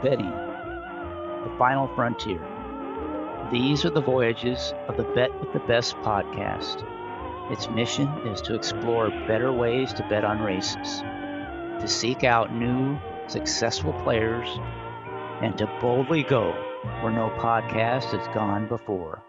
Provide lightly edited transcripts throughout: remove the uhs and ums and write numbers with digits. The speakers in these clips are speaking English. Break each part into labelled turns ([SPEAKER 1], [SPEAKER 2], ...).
[SPEAKER 1] betting, the final frontier. These are the voyages of the Bet with the Best podcast. Its mission is to explore better ways to bet on races, to seek out new, successful players, and to boldly go where no podcast has gone before.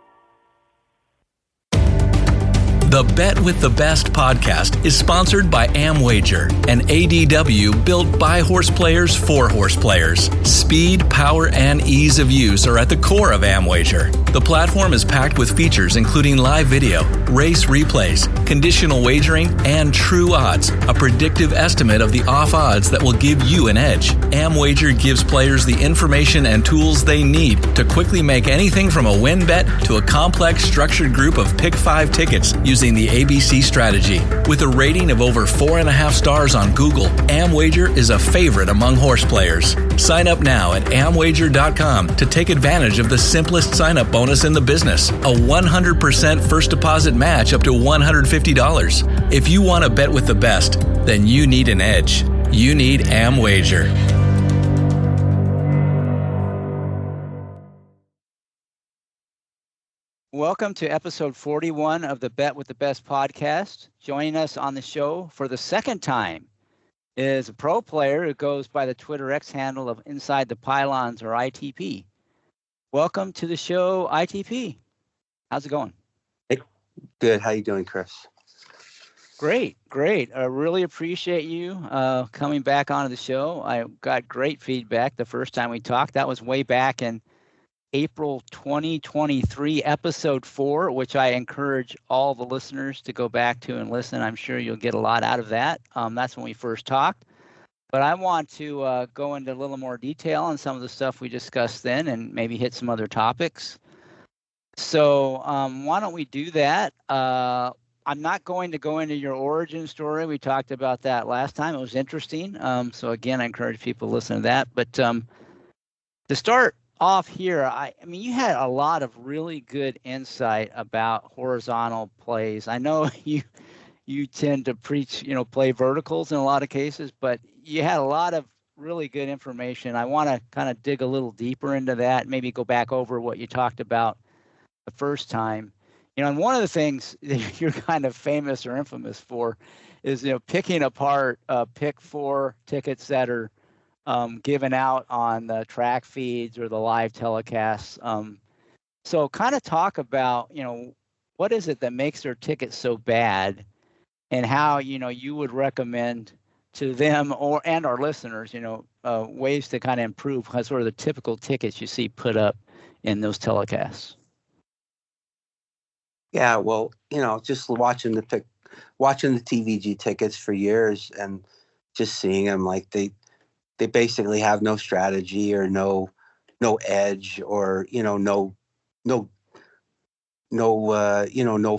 [SPEAKER 2] The Bet with the Best podcast is sponsored by Amwager, an ADW built by horse players for horse players. Speed, power, and ease of use are at the core of Amwager. The platform is packed with features including live video, race replays, conditional wagering, and true odds, a predictive estimate of the off odds that will give you an edge. Amwager gives players the information and tools they need to quickly make anything from a win bet to a complex structured group of pick 5 tickets using the ABC strategy. With a rating of over 4.5 stars on Google, Amwager is a favorite among horse players. Sign up now at amwager.com to take advantage of the simplest sign-up bonus in the business, a 100% first deposit match up to $150. If you want to bet with the best, then you need an edge. You need Amwager.
[SPEAKER 1] Welcome to episode 41 of the Bet with the Best podcast. Joining us on the show for the second time is a pro player who goes by the Twitter X handle of Inside the Pylons or ITP. Welcome to the show, ITP. How's it going?
[SPEAKER 3] Hey, good. How you doing, Chris?
[SPEAKER 1] Great. I really appreciate you coming back onto the show. I got great feedback the first time we talked. That was way back in April 2023, episode 4, which I encourage all the listeners to go back to and listen. I'm sure you'll get a lot out of that. That's when we first talked. But I want to go into a little more detail on some of the stuff we discussed then and maybe hit some other topics. So why don't we do that? I'm not going to go into your origin story. We talked about that last time. It was interesting. So again, I encourage people to listen to that. But to start off here, I mean, you had a lot of really good insight about horizontal plays. I know you tend to preach, play verticals in a lot of cases, but you had a lot of really good information. I want to kind of dig a little deeper into that, maybe go back over what you talked about the first time. And one of the things that you're kind of famous or infamous for is, picking apart pick 4 tickets that are given out on the track feeds or the live telecasts. So kind of talk about, what is it that makes their tickets so bad and how, you would recommend to them and our listeners, ways to kind of improve sort of the typical tickets you see put up in those telecasts.
[SPEAKER 3] Yeah, well, just watching the TVG tickets for years and just seeing them, like they basically have no strategy or no edge or no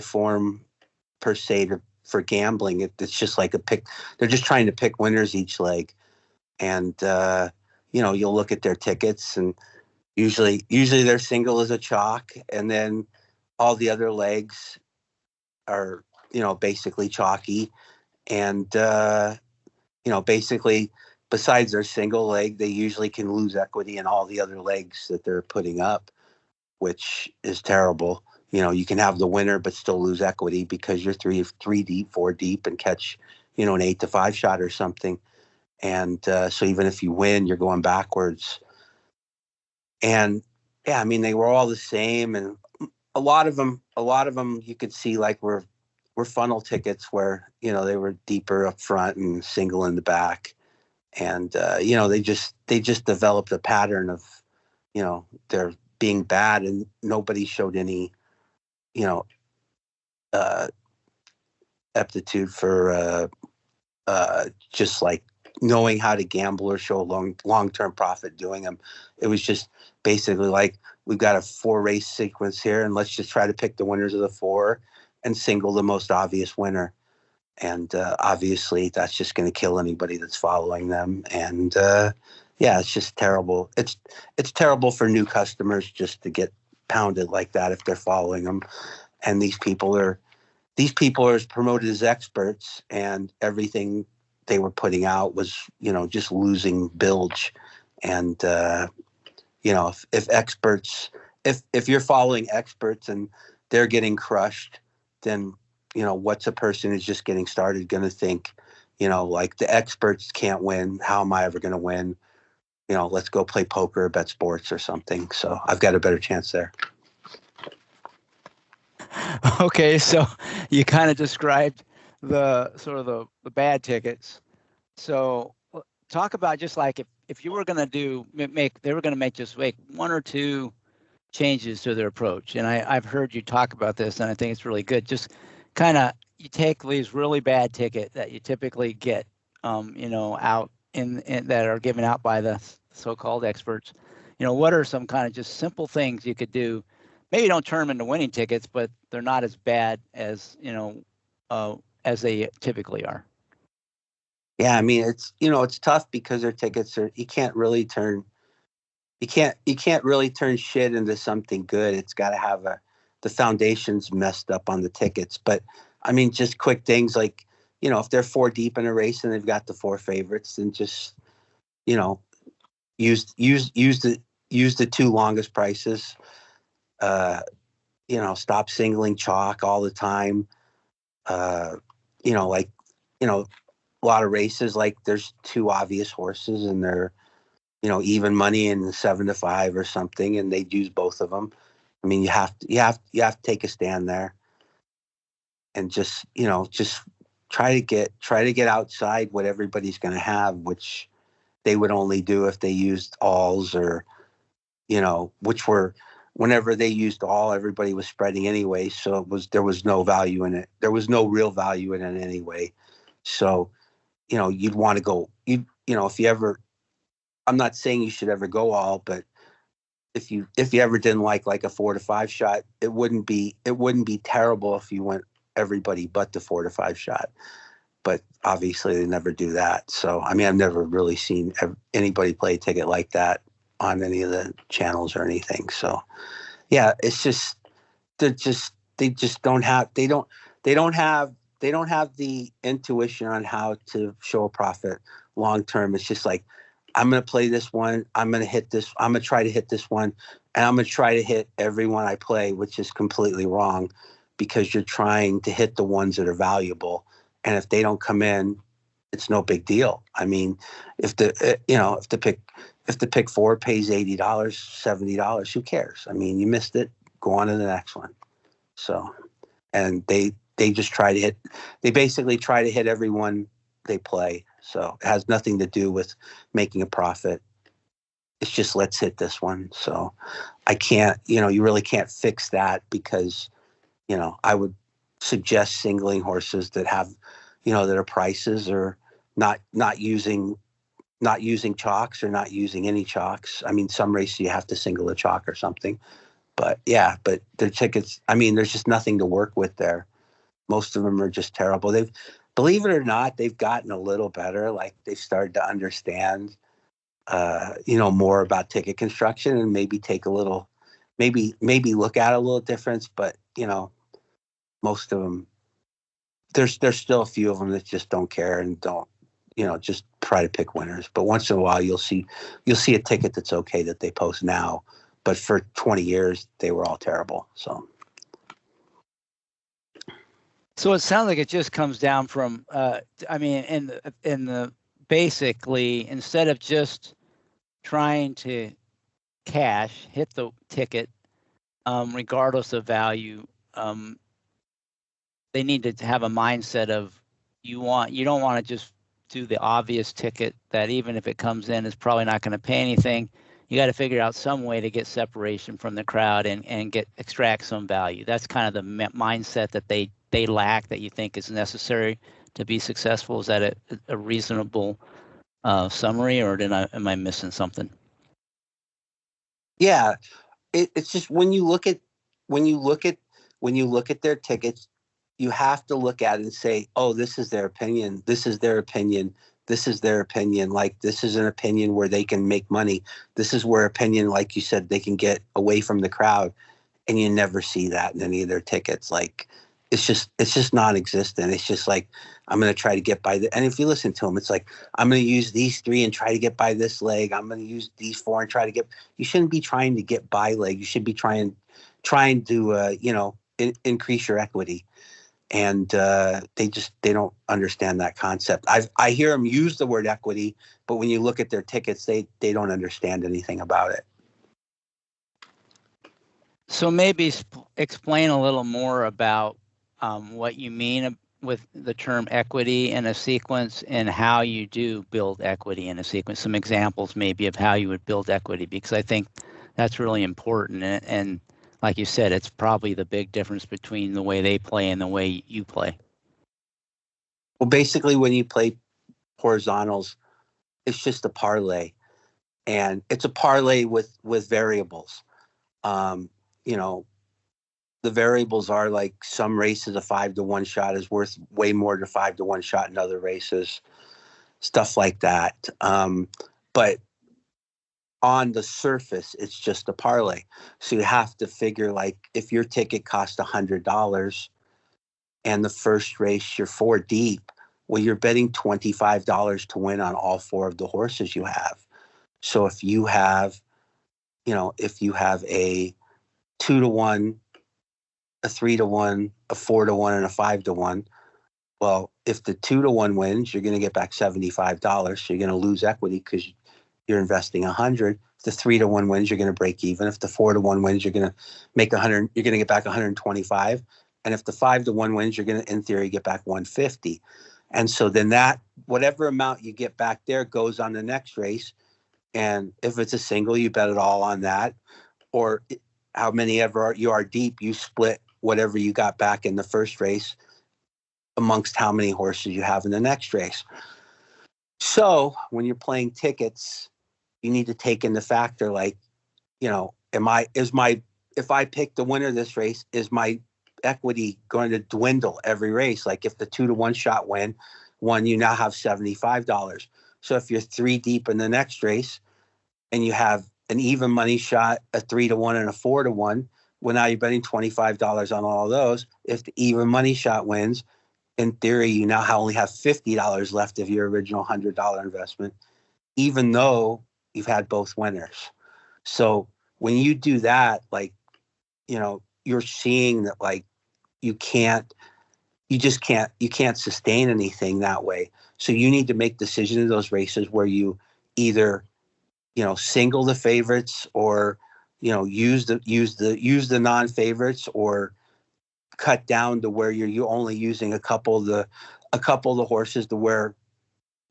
[SPEAKER 3] form per se for gambling. It's just like a pick. They're just trying to pick winners each leg, and you'll look at their tickets, and usually their single is a chalk, and then all the other legs are basically chalky, and basically, besides their single leg, they usually can lose equity in all the other legs that they're putting up, which is terrible. You can have the winner but still lose equity because you're three deep, 4 deep, and catch, an 8-5 shot or something. And so even if you win, you're going backwards. And yeah, I mean, they were all the same, and a lot of them you could see like were funnel tickets where they were deeper up front and single in the back. And, they just developed a pattern of, they're being bad, and nobody showed any, aptitude for just like knowing how to gamble or show long-term profit doing them. It was just basically like, we've got a 4 race sequence here, and let's just try to pick the winners of the 4 and single the most obvious winner. And obviously that's just going to kill anybody that's following them. And it's just terrible. It's terrible for new customers just to get pounded like that if they're following them. And these people are promoted as experts, and everything they were putting out was, just losing bilge. And, if experts, if you're following experts and they're getting crushed, then, what's a person who's just getting started going to think, like the experts can't win. How am I ever going to win? Let's go play poker or bet sports or something. So I've got a better chance there.
[SPEAKER 1] Okay, so you kind of described the sort of the bad tickets. So talk about just like if you were going to make just like one or two changes to their approach. And I've heard you talk about this, and I think it's really good. Just kind of you take these really bad ticket that you typically get, out in that are given out by the so-called experts. What are some kind of just simple things you could do? Maybe don't turn them into winning tickets, but they're not as bad as as they typically are.
[SPEAKER 3] Yeah, I mean it's tough because their tickets are you can't really turn shit into something good. It's got to have the foundation's messed up on the tickets. But I mean, just quick things like if they're 4 deep in a race and they've got the 4 favorites, then just use the 2 longest prices. Stop singling chalk all the time. A lot of races, like there's 2 obvious horses and they're, even money in the 7-5 or something, and they'd use both of them. I mean, you have to take a stand there and just try to get outside what everybody's going to have, which they would only do if they used alls or, which were, whenever they used all, everybody was spreading anyway. So there was no value in it. There was no real value in it anyway. So, you'd want to go, if you ever, I'm not saying you should ever go all, but if you ever didn't like a 4-5 shot, it wouldn't be terrible if you went everybody but the 4-5 shot. But obviously they never do that. So, I mean, I've never really seen anybody play a ticket like that on any of the channels or anything. So yeah, it's just, they don't have the intuition on how to show a profit long term. It's just like, I'm going to play this one. I'm going to try to hit this one, and I'm going to try to hit every one I play, which is completely wrong because you're trying to hit the ones that are valuable. And if they don't come in, it's no big deal. I mean, if the pick 4 pays $80, $70, who cares? I mean, you missed it, go on to the next one. So, and they basically try to hit everyone they play. So it has nothing to do with making a profit. It's just, let's hit this one. So I can't, you really can't fix that because, I would suggest singling horses that have, that are prices or not using chalks or not using any chalks. I mean, some races you have to single a chalk or something, but their tickets, I mean, there's just nothing to work with there. Most of them are just terrible. Believe it or not, they've gotten a little better. Like they've started to understand, more about ticket construction and maybe take a little, maybe look at a little difference. But, most of them, there's still a few of them that just don't care and don't, just try to pick winners. But once in a while, you'll see a ticket that's okay that they post now. But for 20 years, they were all terrible. So
[SPEAKER 1] it sounds like it just comes down from, basically, instead of just trying to hit the ticket, regardless of value, they need to have a mindset of you don't want to just do the obvious ticket that even if it comes in is probably not going to pay anything. You got to figure out some way to get separation from the crowd and extract some value. That's kind of the mindset that they lack that you think is necessary to be successful. Is that a reasonable summary, or am I missing something?
[SPEAKER 3] Yeah, it's just when you look at their tickets, you have to look at it and say, oh, this is their opinion. This is their opinion. This is their opinion. Like, this is an opinion where they can make money. This is where opinion, like you said, they can get away from the crowd. And you never see that in any of their tickets. Like, it's just non-existent. It's just like, I'm going to try to get by and if you listen to them, it's like, I'm going to use these 3 and try to get by this leg. I'm going to use these 4 and try to get. You shouldn't be trying to get by leg. You should be trying to increase your equity. And they don't understand that concept. I hear them use the word equity, but when you look at their tickets, they don't understand anything about it.
[SPEAKER 1] So maybe explain a little more about what you mean with the term equity in a sequence and how you do build equity in a sequence. Some examples maybe of how you would build equity, because I think that's really important. And like you said, it's probably the big difference between the way they play and the way you play.
[SPEAKER 3] Well, basically, when you play horizontals, it's just a parlay, and it's a parlay with variables. The variables are like, some races a 5-to-1 shot is worth way more than 5-to-1 shot in other races, stuff like that. But on the surface, it's just a parlay. So you have to figure, like, if your ticket cost $100 and the first race you're 4 deep, well, you're betting $25 to win on all 4 of the horses you have. So if you have a 2-to-1, a 3-to-1, a 4-to-1, and a 5-to-1, well, if the 2-to-1 wins, you're going to get back $75. So you're going to lose equity because you're investing $100. If the 3-to-1 wins, you're going to break even. If the 4-to-1 wins, you're going to make $100. You're going to get back $125. And if the 5-to-1 wins, you're going to, in theory, get back $150. And so then that, whatever amount you get back there, goes on the next race. And if it's a single, you bet it all on that. Or how many ever you are deep, you split whatever you got back in the first race amongst how many horses you have in the next race. So when you're playing tickets, you need to take into factor, like, if I pick the winner of this race, is my equity going to dwindle every race? Like, if the 2-to-1 shot won, you now have $75. So if you're 3 deep in the next race and you have an even money shot, a 3-to-1 and a 4-to-1, well, now you're betting $25 on all of those. If the even money shot wins, in theory, you now only have $50 left of your original $100 investment, even though you've had both winners. So when you do that, like, you're seeing that, like, you can't sustain anything that way. So you need to make decisions in those races where you either, single the favorites, or, use the non-favorites, or cut down to where you're only using a couple of the horses, to where,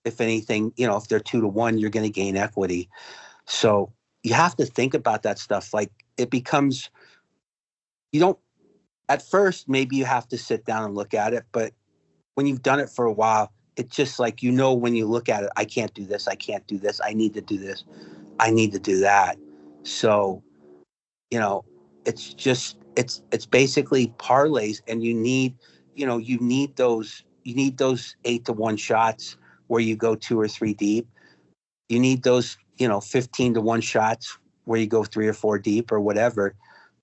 [SPEAKER 3] if anything, if they're 2-to-1, you're going to gain equity. So you have to think about that stuff. Like, it becomes, at first, maybe you have to sit down and look at it, but when you've done it for a while, it's just like, when you look at it, I can't do this, I can't do this, I need to do this, I need to do that. So, it's just, it's basically parlays, and you need those 8-to-1 shots where you go 2 or 3 deep. You need those, 15-to-1 shots where you go 3 or 4 deep, or whatever,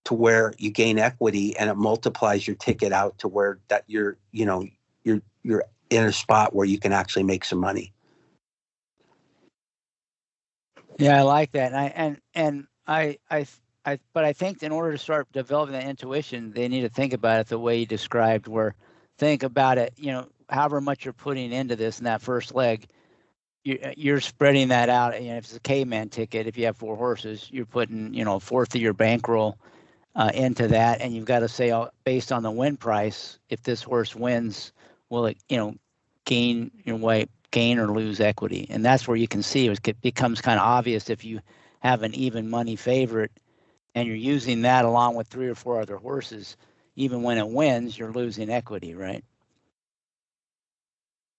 [SPEAKER 3] to where you gain equity, and it multiplies your ticket out to where that you're in a spot where you can actually make some money.
[SPEAKER 1] Yeah, I like that. But I think in order to start developing that intuition, they need to think about it the way you described, where think about it, however much you're putting into this in that first leg, you're spreading that out. If it's a caveman ticket, if you have 4 horses, you're putting, a fourth of your bankroll into that. And you've got to say, based on the win price, if this horse wins, will it, gain or lose equity? And that's where you can see it becomes kind of obvious if you have an even money favorite and you're using that along with 3 or 4 other horses. Even when it wins, you're losing equity, right?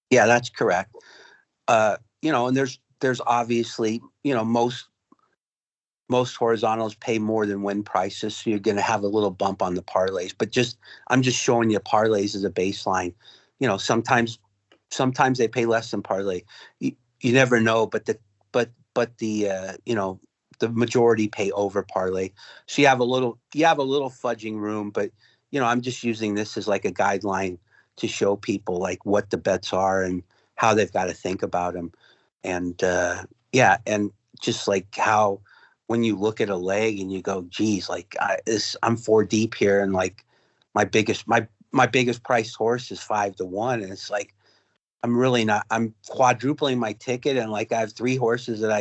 [SPEAKER 3] Yeah, that's correct. And there's obviously, most horizontals pay more than win prices, so you're going to have a little bump on the parlays. But I'm just showing you parlays as a baseline. Sometimes they pay less than parlay. You never know, but the majority pay over parlay. So you have a little fudging room, but I'm just using this as like a guideline to show people like what the bets are and how they've got to think about them. And and just like how when you look at a leg and you go, geez, like I'm 4 deep here, and like my biggest priced horse is 5-1, and it's like I'm quadrupling my ticket, and like I have 3 horses where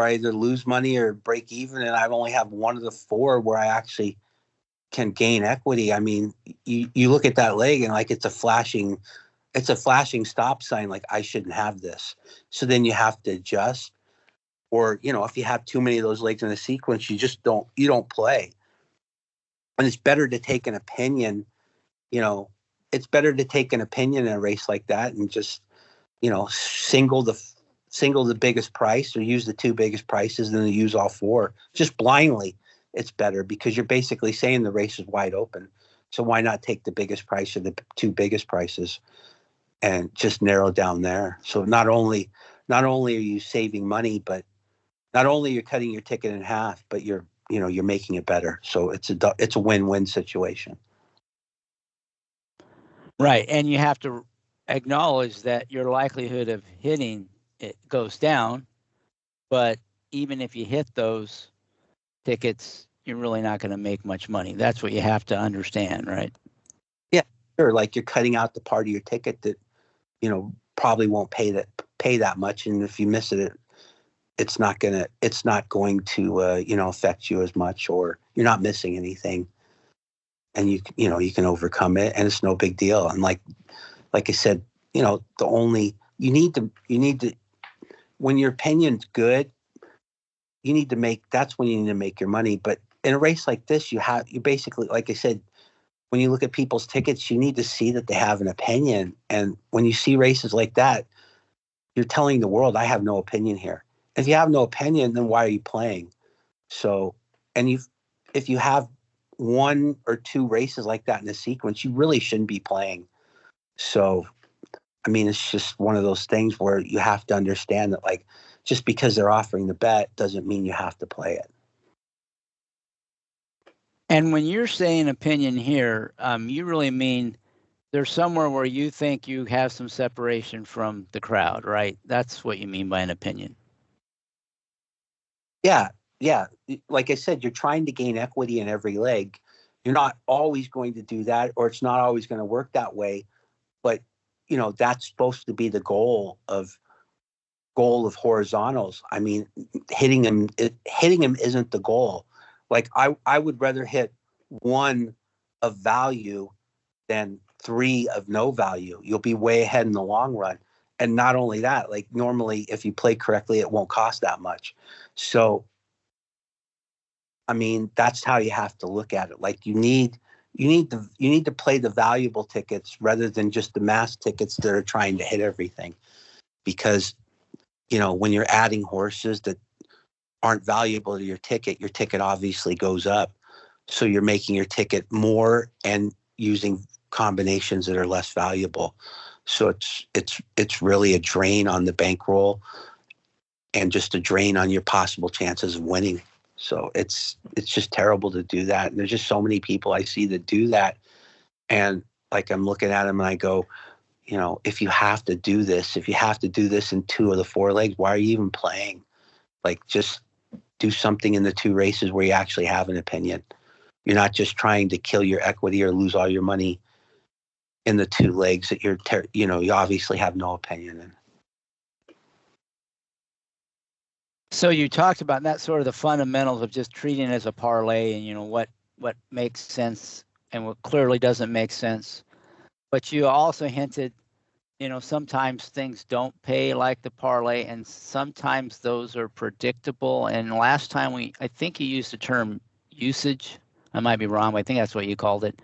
[SPEAKER 3] I either lose money or break even, and I only have 1 of the 4 where I actually can gain equity. I mean, you look at that leg and like it's a flashing stop sign, like I shouldn't have this. So then you have to adjust, or if you have too many of those legs in a sequence, you don't play. And it's better to take an opinion. It's better to take an opinion in a race like that and just single the biggest price, or use the 2 biggest prices than to use all 4 just blindly. It's better because you're basically saying the race is wide open. So why not take the biggest price or the 2 biggest prices and just narrow down there? So not only are you saving money, but not only you're cutting your ticket in half, but you're making it better. So it's a win-win situation.
[SPEAKER 1] Right. And you have to acknowledge that your likelihood of hitting it goes down, but even if you hit those tickets, you're really not going to make much money. That's what you have to understand, right?
[SPEAKER 3] Yeah, sure. Like you're cutting out the part of your ticket that, probably won't pay that much. And if you miss it, it's not going to, affect you as much, or you're not missing anything. And you can overcome it, and it's no big deal. And like I said, you need to, when your opinion's good, that's when you need to make your money. But in a race like this, you basically, like I said, when you look at people's tickets, you need to see that they have an opinion. And when you see races like that, you're telling the world, I have no opinion here. If you have no opinion, then why are you playing? So, and if you have 1 or 2 races like that in a sequence, you really shouldn't be playing. So, I mean, it's just one of those things where you have to understand that, like, just because they're offering the bet doesn't mean you have to play it.
[SPEAKER 1] And when you're saying opinion here, you really mean there's somewhere where you think you have some separation from the crowd, right? That's what you mean by an opinion.
[SPEAKER 3] Yeah. Like I said, you're trying to gain equity in every leg. You're not always going to do that, or it's not always going to work that way. But, that's supposed to be the goal of horizontals. I mean, hitting him isn't the goal. Like I would rather hit 1 of value than 3 of no value. You'll be way ahead in the long run. And not only that, like normally if you play correctly, it won't cost that much. So, I mean, that's how you have to look at it. Like you need to play the valuable tickets rather than just the mass tickets that are trying to hit everything. Because, when you're adding horses that aren't valuable to your ticket obviously goes up. So you're making your ticket more and using combinations that are less valuable. So it's really a drain on the bankroll and just a drain on your possible chances of winning. So it's just terrible to do that. And there's just so many people I see that do that. And like I'm looking at them and I go, if you have to do this in 2 of the 4 legs, why are you even playing? Like just do something in the 2 races where you actually have an opinion. You're not just trying to kill your equity or lose all your money in the 2 legs that you obviously have no opinion in.
[SPEAKER 1] So you talked about that, sort of the fundamentals of just treating it as a parlay, and what makes sense and what clearly doesn't make sense. But you also hinted, sometimes things don't pay like the parlay, and sometimes those are predictable. And last time I think you used the term usage. I might be wrong, but I think that's what you called it.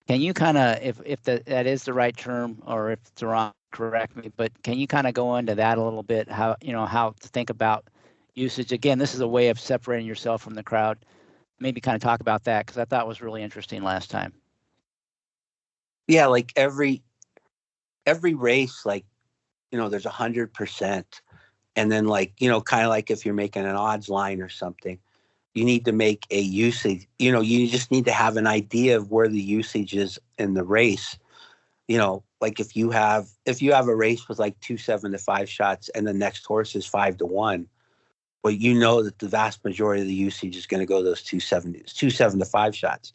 [SPEAKER 1] Can you kind of, if that is the right term, or if it's wrong, correct me, but can you kind of go into that a little bit, how to think about usage? Again, this is a way of separating yourself from the crowd. Maybe kind of talk about that, because I thought it was really interesting last time.
[SPEAKER 3] Yeah, like every race, like, there's 100%. And then like, kind of like if you're making an odds line or something, you need to make a usage. You just need to have an idea of where the usage is in the race. Like if you have a race with like 2 7-5 shots and the next horse is 5-1, well, that the vast majority of the usage is going to go those 2 7-5 shots.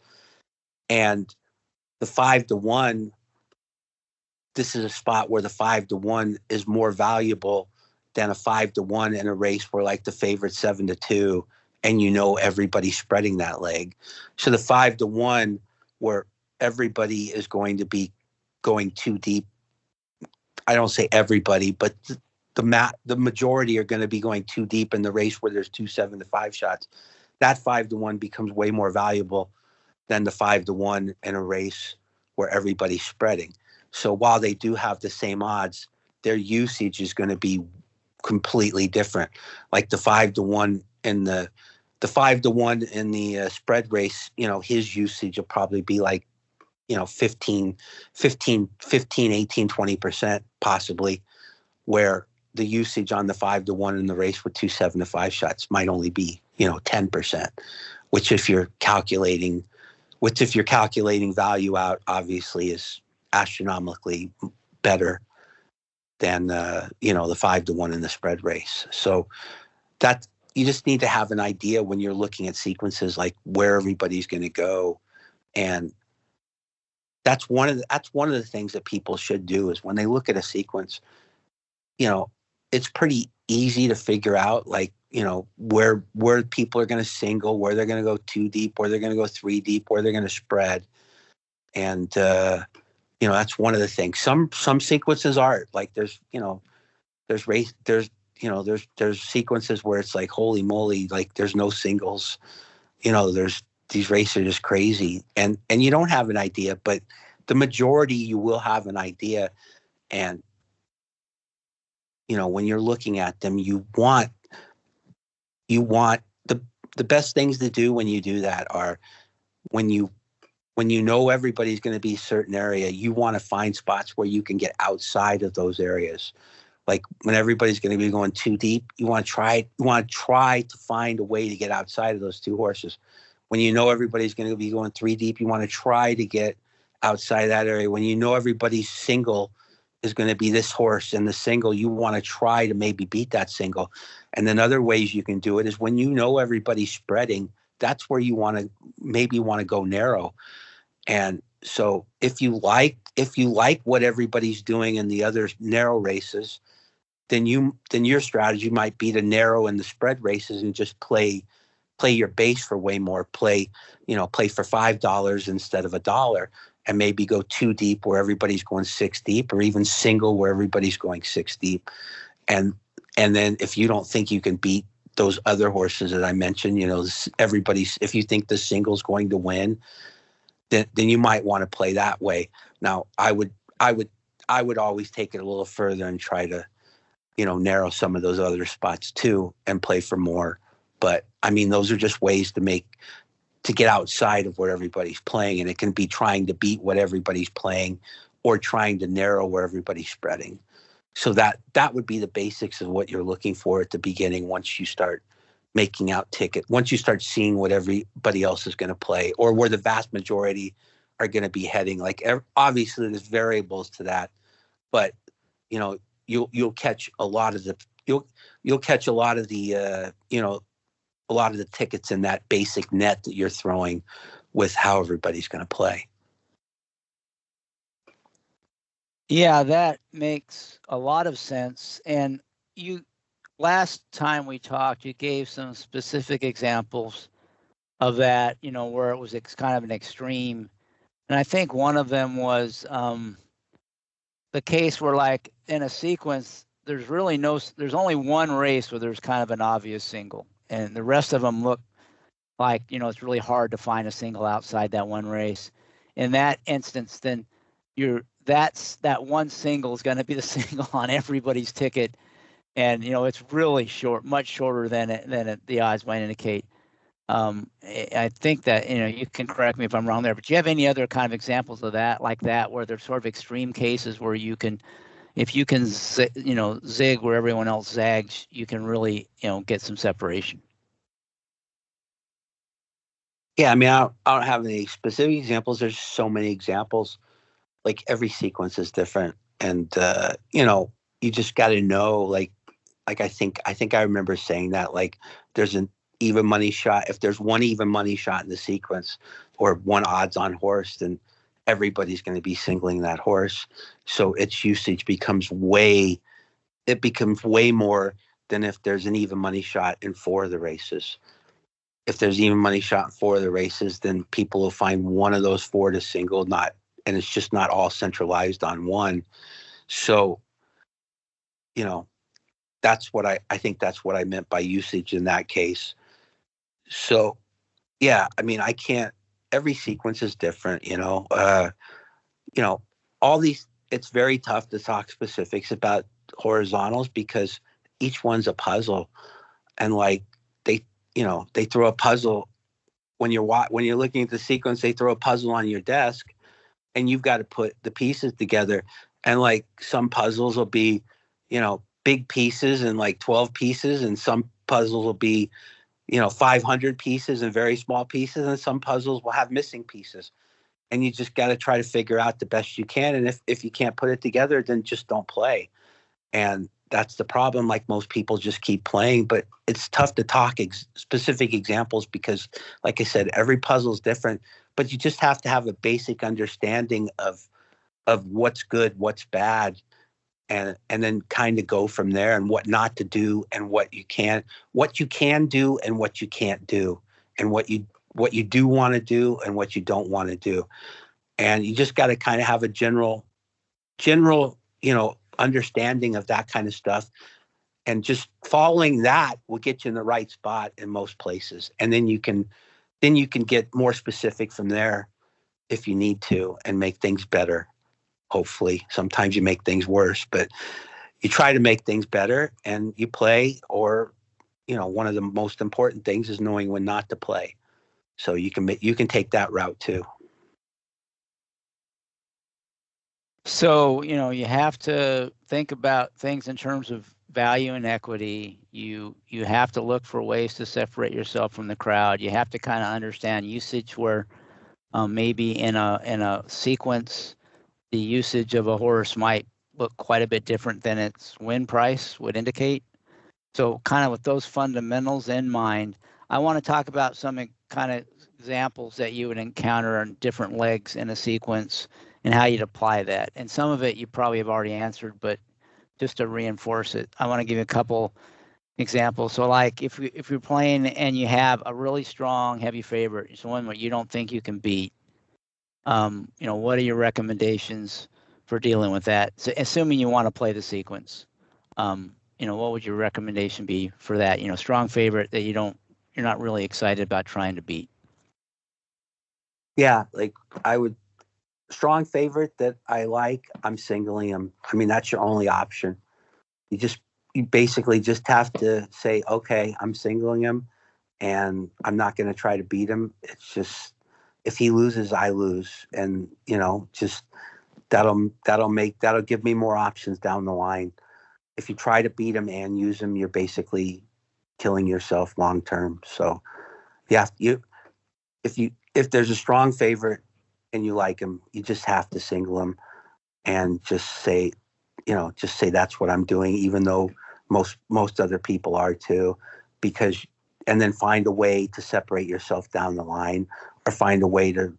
[SPEAKER 3] And the 5-1, this is a spot where the 5-1 is more valuable than a 5-1 in a race where like the favorite 7-2, and everybody's spreading that leg. So the 5-1 where everybody is going to be going too deep. I don't say everybody, but the majority are going to be going too deep in the race where there's 2 7-5 shots. That 5-1 becomes way more valuable than the 5-1 in a race where everybody's spreading. So while they do have the same odds, their usage is going to be completely different. Like the 5-1 in the 5-1 in the spread race, his usage will probably be like 15, 18, 20% possibly, where the usage on the 5-1 in the race with 2 7-5 shots might only be 10%, which if you're calculating value out, obviously is astronomically better than the 5-1 in the spread race. So that you just need to have an idea when you're looking at sequences, like where everybody's going to go. And that's one of the things that people should do is when they look at a sequence, it's pretty easy to figure out, like, where people are going to single, where they're going to go 2 deep, where they're going to go 3 deep, where they're going to spread. And, that's one of the things. Some sequences are like, there's sequences where it's like, holy moly, like there's no singles, these races are just crazy. And you don't have an idea, but the majority, you will have an idea. And, when you're looking at them, you want the best things to do when you do that are when you everybody's going to be a certain area, you want to find spots where you can get outside of those areas. Like when everybody's going to be going too deep, you want to try to find a way to get outside of those 2 horses. When everybody's going to be going 3 deep, you want to try to get outside that area. When everybody's single is going to be this horse and the single, you want to try to maybe beat that single. And then other ways you can do it is when everybody's spreading, that's where you want to go narrow. And so if you like what everybody's doing in the other narrow races, then your strategy might be to narrow in the spread races and just play your base for way more. Play for $5 instead of $1, and maybe go 2 deep where everybody's going 6 deep, or even single where everybody's going 6 deep. And then if you don't think you can beat those other horses that I mentioned, if you think the single's going to win, then you might want to play that way. Now, I would always take it a little further and try to, narrow some of those other spots too and play for more. But I mean, those are just ways to get outside of what everybody's playing. And it can be trying to beat what everybody's playing or trying to narrow where everybody's spreading. So that would be the basics of what you're looking for at the beginning. Once you start making out tickets, once you start seeing what everybody else is going to play or where the vast majority are going to be heading, like obviously there's variables to that, but you'll catch a lot of the a lot of the tickets in that basic net that you're throwing with how everybody's going to play.
[SPEAKER 1] Yeah, that makes a lot of sense. And last time we talked, you gave some specific examples of that, where it was kind of an extreme. And I think one of them was the case where, like, in a sequence, there's only one race where there's kind of an obvious single. And the rest of them look like, it's really hard to find a single outside that one race. In that instance, then that one single is going to be the single on everybody's ticket. And, it's really short, much shorter than the odds might indicate. I think that, you can correct me if I'm wrong there, but do you have any other kind of examples of that, like that, where there's sort of extreme cases where if you can, zig where everyone else zags, you can really, get some separation?
[SPEAKER 3] Yeah, I mean, I don't have any specific examples. There's so many examples. Like every sequence is different, and you just got to know. Like I think I remember saying that. Like there's an even money shot. If there's one even money shot in the sequence, or one odds on horse, then everybody's going to be singling that horse. So its usage becomes way more than if there's an even money shot in 4 of the races. If there's even money shot in 4 of the races, then people will find one of those 4 to single, and it's just not all centralized on one. So, that's what I think that's what I meant by usage in that case. So, yeah, I mean, I can't, every sequence is different, all these, it's very tough to talk specifics about horizontals because each one's a puzzle. And like they throw a puzzle when you're looking at the sequence, they throw a puzzle on your desk and you've got to put the pieces together. And like some puzzles will be, big pieces and like 12 pieces. And some puzzles will be, 500 pieces and very small pieces. And some puzzles will have missing pieces. And you just got to try to figure out the best you can. And if you can't put it together, then just don't play. And that's the problem. Like most people just keep playing, but it's tough to talk specific examples because, like I said, every puzzle is different, but you just have to have a basic understanding of what's good, what's bad, and then kind of go from there, and what not to do and what you can do and what you can't do, and what you do want to do and what you don't want to do. And you just got to kind of have a general, understanding of that kind of stuff, and just following that will get you in the right spot in most places. And then you can get more specific from there if you need to and make things better. Hopefully, sometimes you make things worse, but you try to make things better and you play. Or, one of the most important things is knowing when not to play. So you can take that route too.
[SPEAKER 1] So, you have to think about things in terms of value and equity. You have to look for ways to separate yourself from the crowd. You have to kind of understand usage where maybe in a sequence, the usage of a horse might look quite a bit different than its win price would indicate. So kind of with those fundamentals in mind, I want to talk about some kind of examples that you would encounter on different legs in a sequence and how you'd apply that. And some of it you probably have already answered, but just to reinforce it, I want to give you a couple examples. So like if you're playing and you have a really strong heavy favorite, it's one that you don't think you can beat, what are your recommendations for dealing with that? So assuming you want to play the sequence, what would your recommendation be for that? Strong favorite that you're not really excited about trying to beat.
[SPEAKER 3] Yeah, like strong favorite that I like, I'm singling him. I mean, that's your only option. You basically just have to say, okay, I'm singling him and I'm not going to try to beat him. It's just, if he loses, I lose. And, just that'll give me more options down the line. If you try to beat him and use him, you're basically killing yourself long term. So yeah, if there's a strong favorite and you like him, you just have to single him and just say that's what I'm doing, even though most other people are too, and then find a way to separate yourself down the line, or find a way to,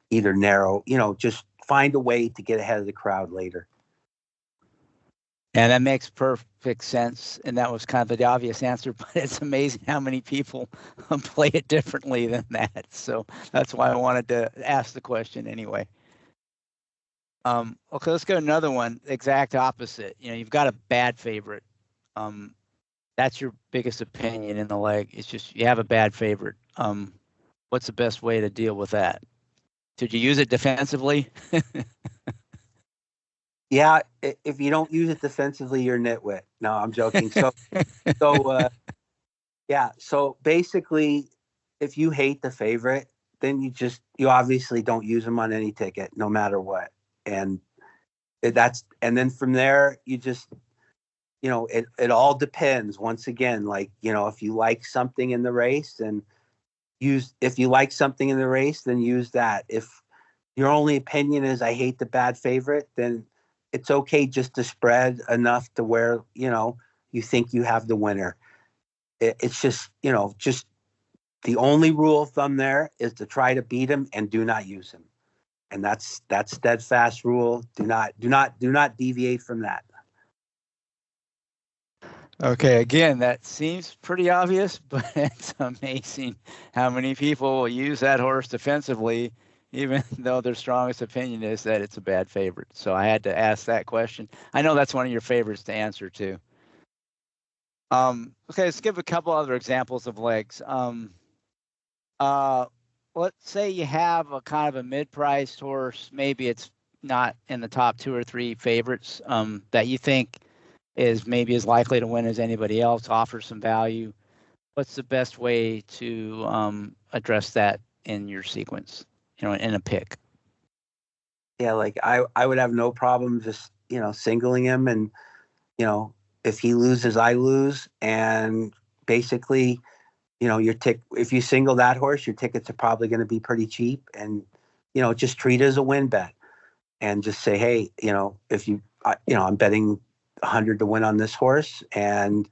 [SPEAKER 3] either narrow, just find a way to get ahead of the crowd later.
[SPEAKER 1] And that makes perfect sense. And that was kind of the obvious answer, but it's amazing how many people play it differently than that. So that's why I wanted to ask the question anyway. Okay, let's go to another one. Exact opposite. You've got a bad favorite. That's your biggest opinion in the leg. It's just you have a bad favorite. What's the best way to deal with that? Did you use it defensively?
[SPEAKER 3] Yeah, if you don't use it defensively, you're nitwit. No, I'm joking. So basically, if you hate the favorite, then you obviously don't use them on any ticket, no matter what. And then from there, you just, it all depends. Once again, like, if you like something in the race, and if you like something in the race, then use that. If your only opinion is I hate the bad favorite, then it's okay just to spread enough to where, you think you have the winner. It's just, just the only rule of thumb there is to try to beat him and do not use him. And that's steadfast rule. Do not deviate from that.
[SPEAKER 1] Okay, again, that seems pretty obvious, but it's amazing how many people will use that horse defensively, even though their strongest opinion is that it's a bad favorite. So I had to ask that question. I know that's one of your favorites to answer too. Okay, let's give a couple other examples of legs. Let's say you have a kind of a mid-priced horse. Maybe it's not in the top 2 or 3 favorites that you think is maybe as likely to win as anybody else, offers some value. What's the best way to address that in your sequence, in a pick?
[SPEAKER 3] Yeah, like I would have no problem just, singling him, and, if he loses, I lose. And basically, if you single that horse, your tickets are probably going to be pretty cheap, and, just treat it as a win bet and just say, hey, I'm betting 100 to win on this horse, and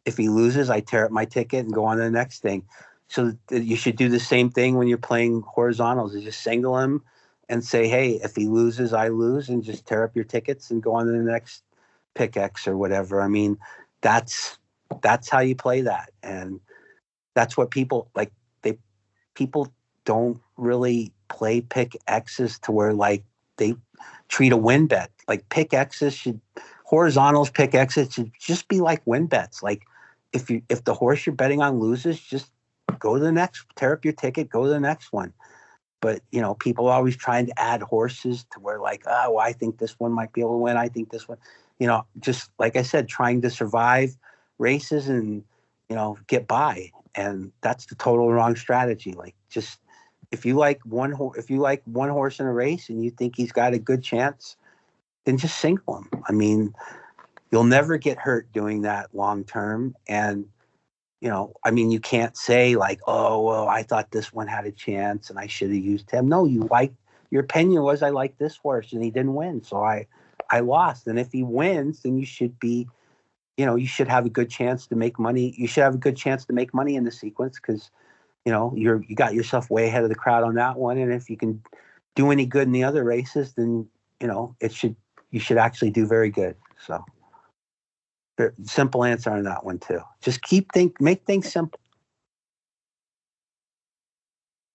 [SPEAKER 3] if he loses, I tear up my ticket and go on to the next thing. So you should do the same thing when you're playing horizontals. You just single him and say, hey, if he loses, I lose, and just tear up your tickets and go on to the next pick X or whatever. I mean, that's how you play that, and that's what people like. People don't really play pick X's to where like they treat a win bet like pick X's should. Horizontals, pick X's should just be like win bets. Like if the horse you're betting on loses, just go to the next, tear up your ticket, go to the next one. But people are always trying to add horses to where like, oh, well, I think this one might be able to win. I think this one, just like I said, trying to survive races and get by, and that's the total wrong strategy. Like just if you like one horse in a race and you think he's got a good chance, then just single him. I mean, you'll never get hurt doing that long term. And, you can't say like, oh, well, I thought this one had a chance and I should have used him. No, your opinion was I like this horse and he didn't win. So I lost. And if he wins, then you should be, you should have a good chance to make money. You should have a good chance to make money in the sequence because, you got yourself way ahead of the crowd on that one. And if you can do any good in the other races, then, you should actually do very good. So simple answer on that one too. Just make things simple.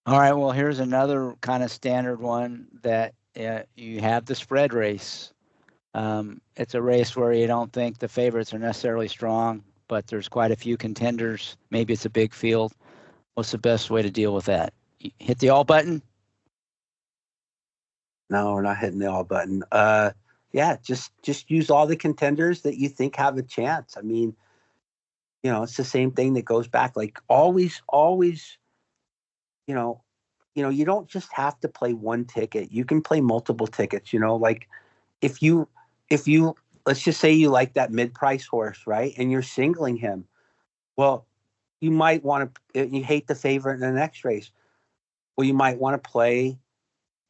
[SPEAKER 1] All right. Well, here's another kind of standard one that you have the spread race. It's a race where you don't think the favorites are necessarily strong, but there's quite a few contenders. Maybe it's a big field. What's the best way to deal with that? You hit the all button?
[SPEAKER 3] No, we're not hitting the all button. Yeah, just use all the contenders that you think have a chance. I mean, it's the same thing that goes back. Like always, you don't just have to play one ticket. You can play multiple tickets. Like if you let's just say you like that mid-price horse, right? And you're singling him. Well, you might want to. You hate the favorite in the next race. Well, you might want to play.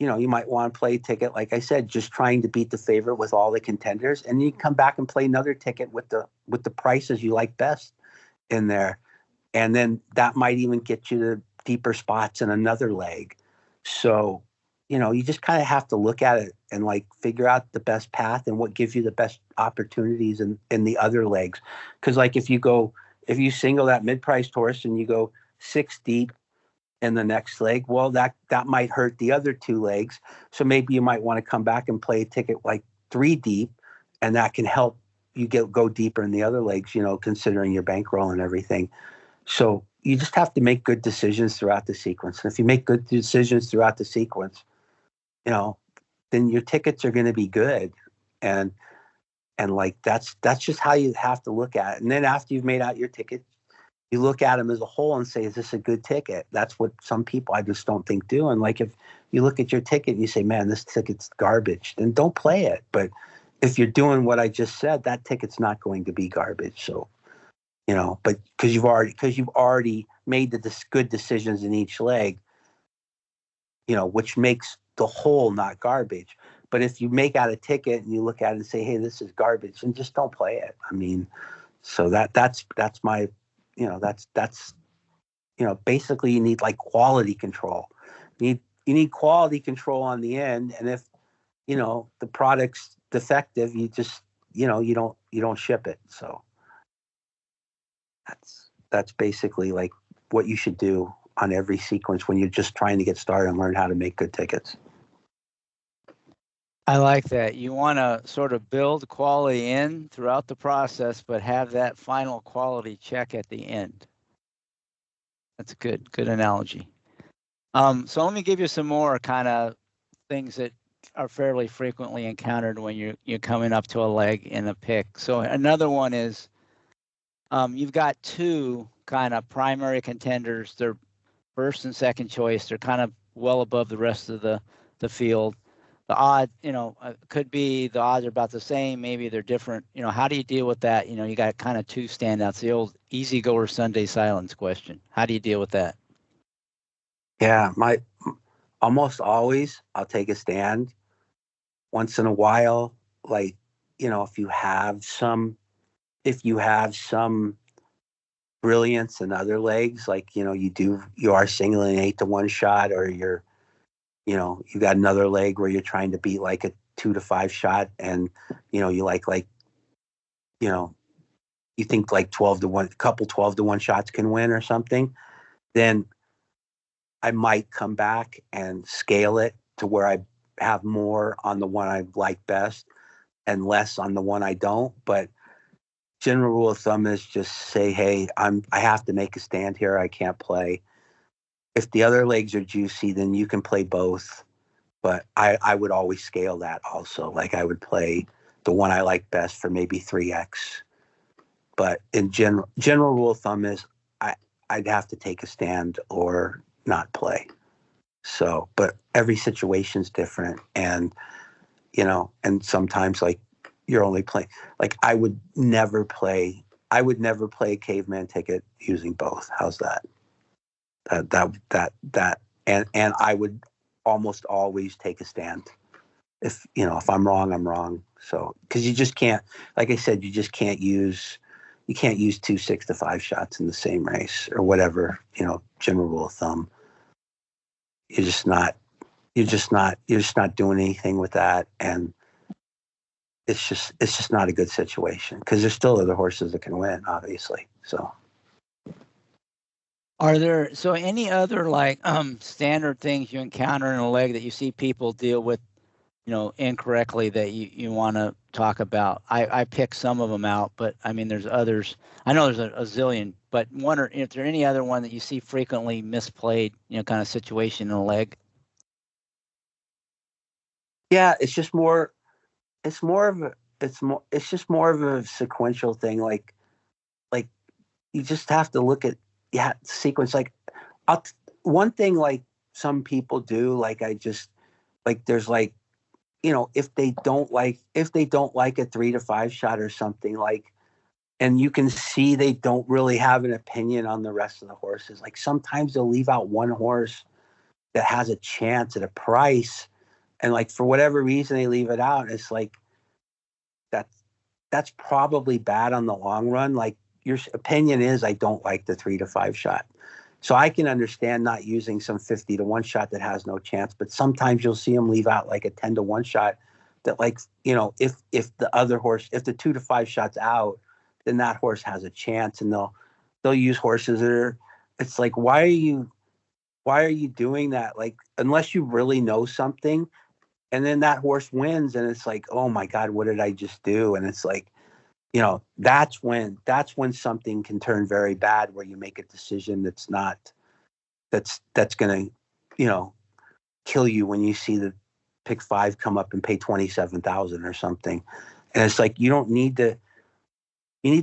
[SPEAKER 3] You might want to play a ticket, like I said, just trying to beat the favorite with all the contenders, and you can come back and play another ticket with the prices you like best in there, and then that might even get you to deeper spots in another leg. So, you just kind of have to look at it and like figure out the best path and what gives you the best opportunities in the other legs. Because like if you single that mid-priced horse and you go 6 deep in the next leg, well, that might hurt the other 2 legs. So maybe you might want to come back and play a ticket like 3 deep, and that can help you go deeper in the other legs, considering your bankroll and everything. So you just have to make good decisions throughout the sequence. And if you make good decisions throughout the sequence, then your tickets are going to be good. And like, that's just how you have to look at it. And then after you've made out your ticket, you look at them as a whole and say, is this a good ticket? That's what some people I just don't think do. And like, if you look at your ticket and you say, man, this ticket's garbage, then don't play it. But if you're doing what I just said, that ticket's not going to be garbage. So, but because you've already made the good decisions in each leg, which makes the whole not garbage. But if you make out a ticket and you look at it and say, hey, this is garbage, and just don't play it. I mean, so that's my, that's basically you need like quality control. You need quality control on the end. And if, the product's defective, you just, you don't ship it. So that's basically like what you should do on every sequence when you're just trying to get started and learn how to make good tickets.
[SPEAKER 1] I like that. You want to sort of build quality in throughout the process, but have that final quality check at the end. That's a good analogy. So let me give you some more kind of things that are fairly frequently encountered when you're coming up to a leg in a pick. So another one is you've got two kind of primary contenders. They're first and second choice. They're kind of well above the rest of the field. The odd, could be the odds are about the same. Maybe they're different. How do you deal with that? You got kind of two standouts, the old easy goer Sunday silence question. How do you deal with that?
[SPEAKER 3] Yeah, almost always I'll take a stand. Once in a while, like, if you have some brilliance in other legs, like, you are singling 8-to-1 shot, or you got another leg where you're trying to beat like a 2-to-5 shot, and you you think like 12-to-1, couple 12-to-1 shots can win or something, then I might come back and scale it to where I have more on the one I like best and less on the one I don't. But general rule of thumb is just say, hey, I have to make a stand here. I can't play. If the other legs are juicy, then you can play both. But I would always scale that also. Like I would play the one I like best for maybe 3x. But in general rule of thumb is I'd have to take a stand or not play. So, but every situation's different. And, and sometimes like you're only playing, like I would never play a caveman ticket using both. How's that? And I would almost always take a stand. If I'm wrong, I'm wrong. So, because you just can't, like I said, you can't use 2 6-to-5 shots in the same race or whatever, general rule of thumb. You're just not doing anything with that. And it's just not a good situation because there's still other horses that can win, obviously. So.
[SPEAKER 1] Are there any other like standard things you encounter in a leg that you see people deal with, incorrectly that you want to talk about? I pick some of them out, but I mean there's others. I know there's a zillion, but is there any other one that you see frequently misplayed, kind of situation in a leg?
[SPEAKER 3] Yeah, it's just more of a sequential thing. Like you just have to look at sequence. Like one thing like some people do, like there's like, if they don't like a 3-to-5 shot or something, like, and you can see they don't really have an opinion on the rest of the horses. Like sometimes they'll leave out one horse that has a chance at a price, and like for whatever reason they leave it out. It's like that's probably bad on the long run. Like your opinion is I don't like the 3-to-5 shot. So I can understand not using some 50-to-1 shot that has no chance, but sometimes you'll see them leave out like a 10-to-1 shot that, like, if the other horse, if the 2-to-5 shot's out, then that horse has a chance, and they'll use horses that are, it's like, why are you doing that? Like, unless you really know something, and then that horse wins and it's like, oh my God, what did I just do? And it's like, that's when something can turn very bad, where you make a decision that's going to, kill you when you see the pick 5 come up and pay 27,000 or something. And it's like, you need to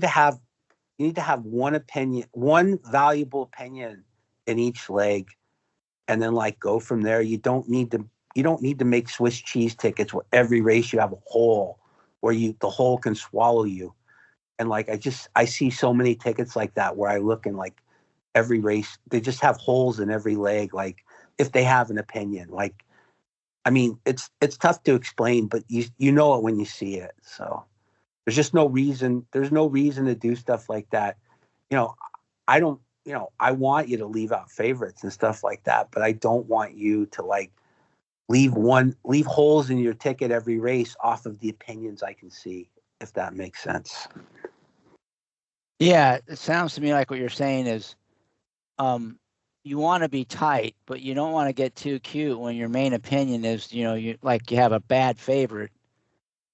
[SPEAKER 3] have one opinion, one valuable opinion in each leg, and then like go from there. You don't need to make Swiss cheese tickets where every race you have a hole where the hole can swallow you. And like, I see so many tickets like that where I look and like every race, they just have holes in every leg. Like if they have an opinion, like, I mean, it's tough to explain, but you know it when you see it. So there's just no reason. There's no reason to do stuff like that. You know, I don't, you know, I want you to leave out favorites and stuff like that, but I don't want you to like leave holes in your ticket every race off of the opinions I can see, if that makes sense.
[SPEAKER 1] Yeah, it sounds to me like what you're saying is you want to be tight, but you don't want to get too cute when your main opinion is, you know, you have a bad favorite.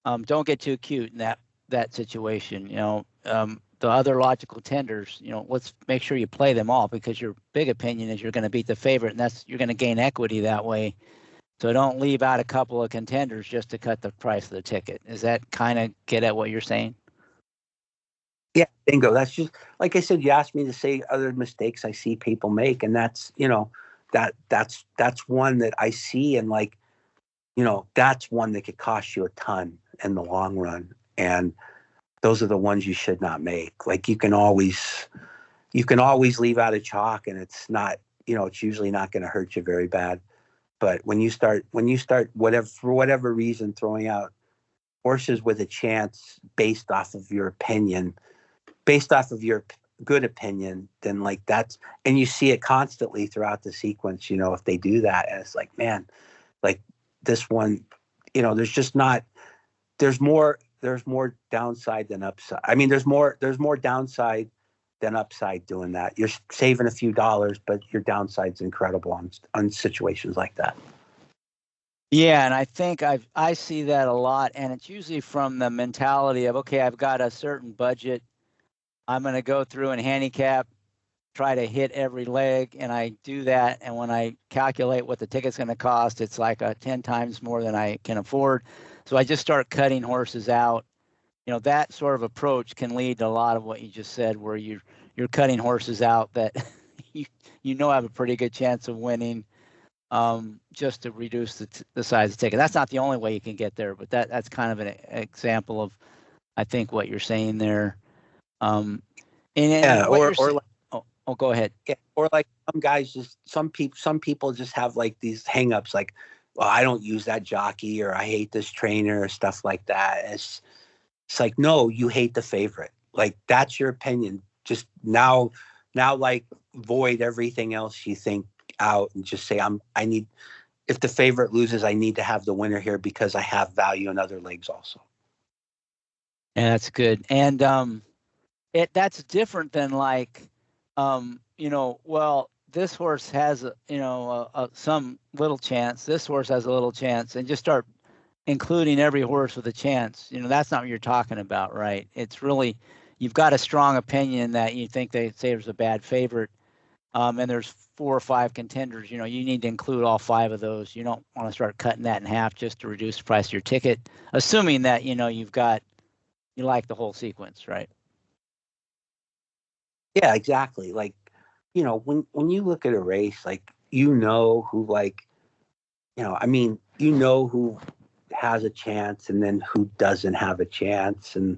[SPEAKER 1] Don't get too cute in that situation. You know, the other logical tenders, you know, let's make sure you play them all, because your big opinion is you're going to beat the favorite, and you're going to gain equity that way. So don't leave out a couple of contenders just to cut the price of the ticket. Is that kind of get at what you're saying?
[SPEAKER 3] Yeah, bingo. That's just like I said. You asked me to say other mistakes I see people make, and that's, you know, that's one that I see, and like, you know, that's one that could cost you a ton in the long run. And those are the ones you should not make. Like you can always leave out a chalk, and it's not, you know, it's usually not going to hurt you very bad. But when you start whatever, for whatever reason, throwing out horses with a chance based off of your opinion, based off of your good opinion, then like that's, and you see it constantly throughout the sequence, you know, if they do that, and it's like, man, like this one, you know, there's more downside than upside. I mean, there's more downside than upside doing that. You're saving a few dollars, but your downside's incredible on situations like that.
[SPEAKER 1] Yeah, and I think I see that a lot, and it's usually from the mentality of, okay, I've got a certain budget. I'm going to go through and handicap, try to hit every leg, and I do that. And when I calculate what the ticket's going to cost, it's like 10 times more than I can afford. So I just start cutting horses out. You know, that sort of approach can lead to a lot of what you just said, where you're cutting horses out that you know have a pretty good chance of winning, just to reduce the size of the ticket. That's not the only way you can get there, but that's kind of an example of, I think, what you're saying there. And
[SPEAKER 3] yeah, or like,
[SPEAKER 1] go ahead.
[SPEAKER 3] Yeah, or like some people just have like these hangups, like, well, I don't use that jockey, or I hate this trainer, or stuff like that. It's like, no, you hate the favorite. Like that's your opinion. Just now like void everything else you think out, and just say, if the favorite loses, I need to have the winner here because I have value in other legs also.
[SPEAKER 1] Yeah, that's good. And that's different than like, you know, well, this horse has, some little chance. This horse has a little chance, and just start including every horse with a chance. You know, that's not what you're talking about, right? It's really, you've got a strong opinion that you think they say there's a bad favorite, and there's 4 or 5 contenders. You know, you need to include all 5 of those. You don't want to start cutting that in half just to reduce the price of your ticket, assuming that, you know, you like the whole sequence, right?
[SPEAKER 3] Yeah, exactly. Like, you know, when you look at a race, like, you know who, like, you know, I mean, you know who has a chance and then who doesn't have a chance. And,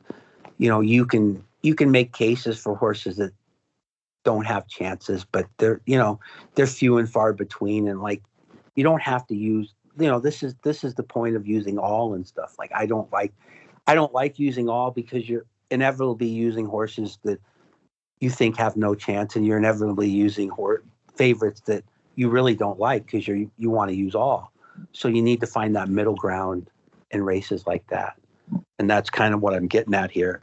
[SPEAKER 3] you know, you can make cases for horses that don't have chances, but they're few and far between. And like, you don't have to use, you know, this is the point of using all and stuff. Like, I don't like using all, because you're inevitably using horses that you think have no chance, and you're inevitably using favorites that you really don't like, because you want to use all. So you need to find that middle ground in races like that. And that's kind of what I'm getting at here.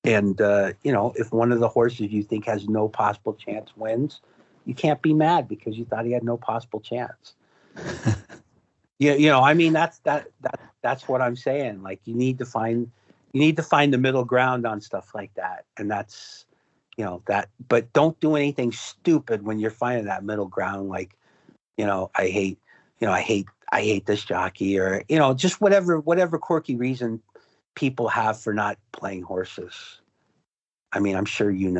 [SPEAKER 3] And, you know, if one of the horses you think has no possible chance wins, you can't be mad because you thought he had no possible chance. You know, I mean, that's what I'm saying. Like, you need to find the middle ground on stuff like that. And that's, you know, but don't do anything stupid when you're finding that middle ground. Like, you know, I hate this jockey, or, you know, just whatever quirky reason people have for not playing horses. I mean, I'm sure you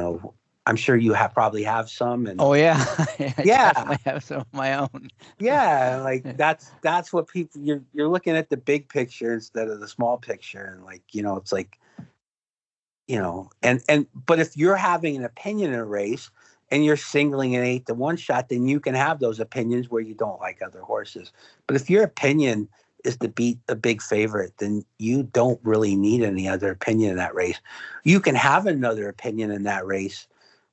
[SPEAKER 3] probably have some. And
[SPEAKER 1] oh yeah,
[SPEAKER 3] yeah,
[SPEAKER 1] I have some of my own.
[SPEAKER 3] Yeah, like that's what people, you're looking at the big picture instead of the small picture, and like, you know, it's like, but if you're having an opinion in a race and you're singling an 8-1 shot, then you can have those opinions where you don't like other horses. But if your opinion is to beat a big favorite, then you don't really need any other opinion in that race. You can have another opinion in that race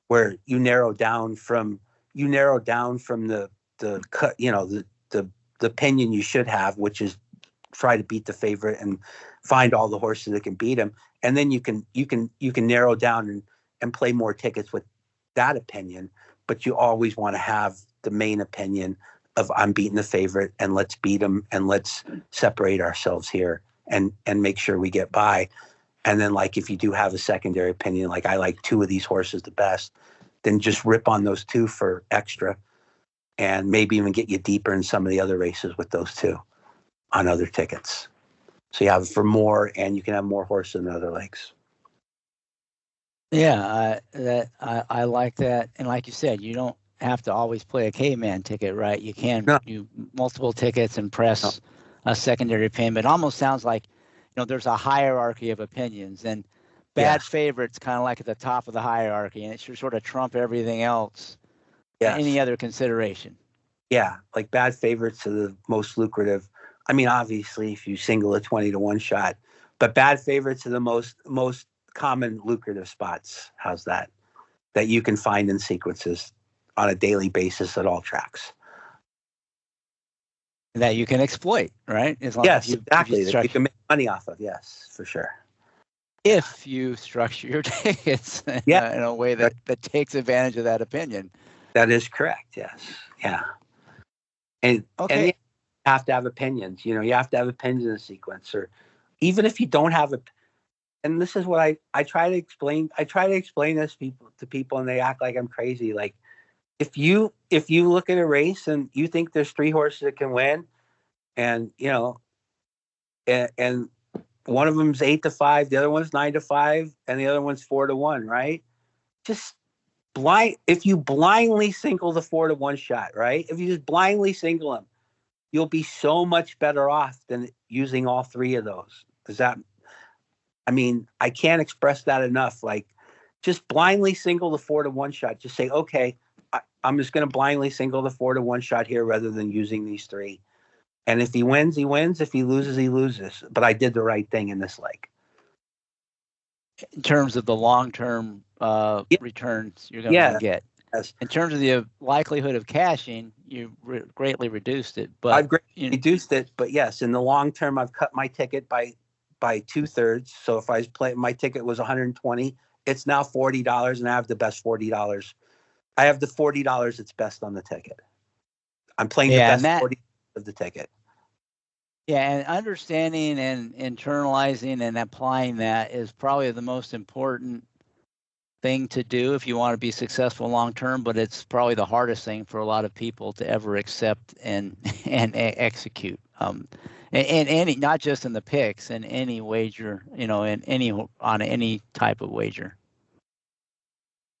[SPEAKER 3] where you narrow down from the opinion you should have, which is try to beat the favorite and find all the horses that can beat him. And then you can narrow down and play more tickets with that opinion, but you always want to have the main opinion of I'm beating the favorite and let's beat him and let's separate ourselves here and make sure we get by. And then like if you do have a secondary opinion, like I like 2 of these horses the best, then just rip on those 2 for extra and maybe even get you deeper in some of the other races with those 2 on other tickets. So you have for more, and you can have more horses in other legs.
[SPEAKER 1] Yeah, I like that. And like you said, you don't have to always play a caveman ticket, right? You can do multiple tickets and press a secondary opinion. But it almost sounds like, there's a hierarchy of opinions, and bad favorites kind of like at the top of the hierarchy, and it should sort of trump everything else. Any other consideration. Yeah,
[SPEAKER 3] like bad favorites are the most lucrative. I mean, obviously, if you single a 20-1 shot, but bad favorites are the most common lucrative spots. How's that? That you can find in sequences on a daily basis at all tracks.
[SPEAKER 1] That you can exploit, right?
[SPEAKER 3] Exactly. That you can make money off of. Yes, for sure.
[SPEAKER 1] If you structure your tickets in a way that takes advantage of that opinion.
[SPEAKER 3] That is correct. Yes. Yeah. And you have to have opinions. You have to have opinions in a sequence, or even if you don't have and this is what I try to explain. I try to explain this to people, and they act like I'm crazy. Like if you look at a race and you think there's 3 horses that can win, and and one of them's 8-5, the other one's 9-5, and the other one's 4-1, right? Just if you blindly single the 4-1 shot, right? If you just blindly single them, you'll be so much better off than using all 3 of those. I can't express that enough. Like, just blindly single the 4-1 shot. Just say, okay, I'm just going to blindly single the 4-1 shot here rather than using these 3. And if he wins, he wins. If he loses, he loses. But I did the right thing in this leg.
[SPEAKER 1] In terms of the long-term returns you're going to get. Yes. In terms of the likelihood of cashing, you greatly reduced it. But
[SPEAKER 3] I've greatly reduced it. But yes, in the long term, I've cut my ticket by 2/3. So if I was playing, my ticket was $120. It's now $40, and I have the best $40. I have the $40 that's best on the ticket. I'm playing the best 40 of the ticket.
[SPEAKER 1] Yeah, and understanding and internalizing and applying that is probably the most important thing to do if you want to be successful long term, but it's probably the hardest thing for a lot of people to ever accept and execute. And any, not just in the picks, in any wager, on any type of wager.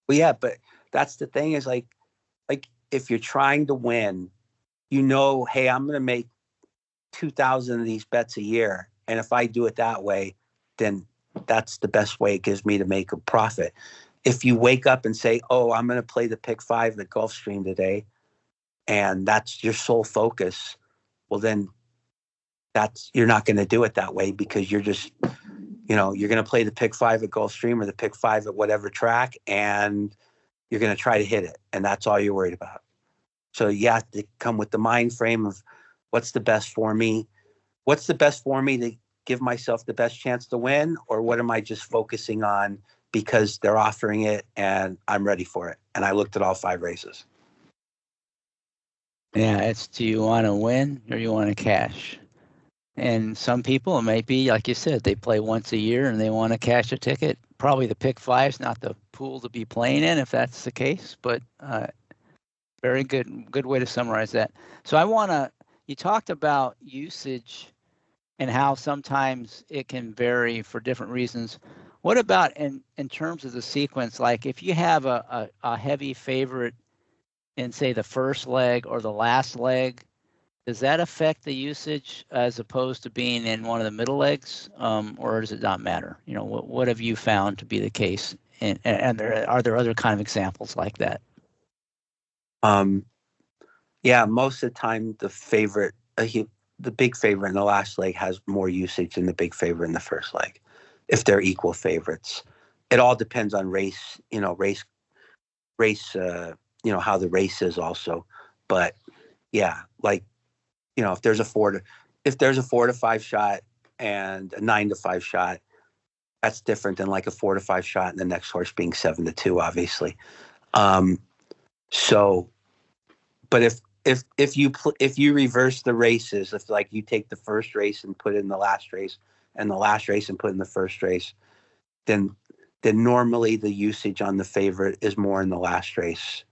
[SPEAKER 3] Well, yeah, but that's the thing is like if you're trying to win, hey, I'm going to make 2,000 of these bets a year. And if I do it that way, then that's the best way it gives me to make a profit. If you wake up and say, oh, I'm going to play the pick 5 at Gulfstream today, and that's your sole focus, well, then you're not going to do it that way, because you're just, you're going to play the pick 5 at Gulfstream or the pick 5 at whatever track, and you're going to try to hit it. And that's all you're worried about. So you have to come with the mind frame of what's the best for me? What's the best for me to give myself the best chance to win? Or what am I just focusing on because they're offering it and I'm ready for it? And I looked at all 5 races.
[SPEAKER 1] Yeah, it's, do you want to win or you want to cash? And some people, it might be, like you said, they play once a year and they want to cash a ticket. Probably the pick 5's not the pool to be playing in if that's the case, but very good way to summarize that. So you talked about usage and how sometimes it can vary for different reasons. What about in terms of the sequence? Like if you have a heavy favorite in, say, the first leg or the last leg, Does that affect the usage as opposed to being in one of the middle legs, or does it not matter? What have you found to be the case? And are there other kind of examples like that?
[SPEAKER 3] Yeah, most of the time the big favorite in the last leg has more usage than the big favorite in the first leg, if they're equal favorites. It all depends on race, how the race is also. But yeah, like, if there's a 4-5 shot and a 9-5 shot, that's different than like a 4-5 shot and the next horse being 7-2, obviously. But if you reverse the races, if like you take the first race and put it in the last race, and the last race and put it in the first race, then normally the usage on the favorite is more in the last race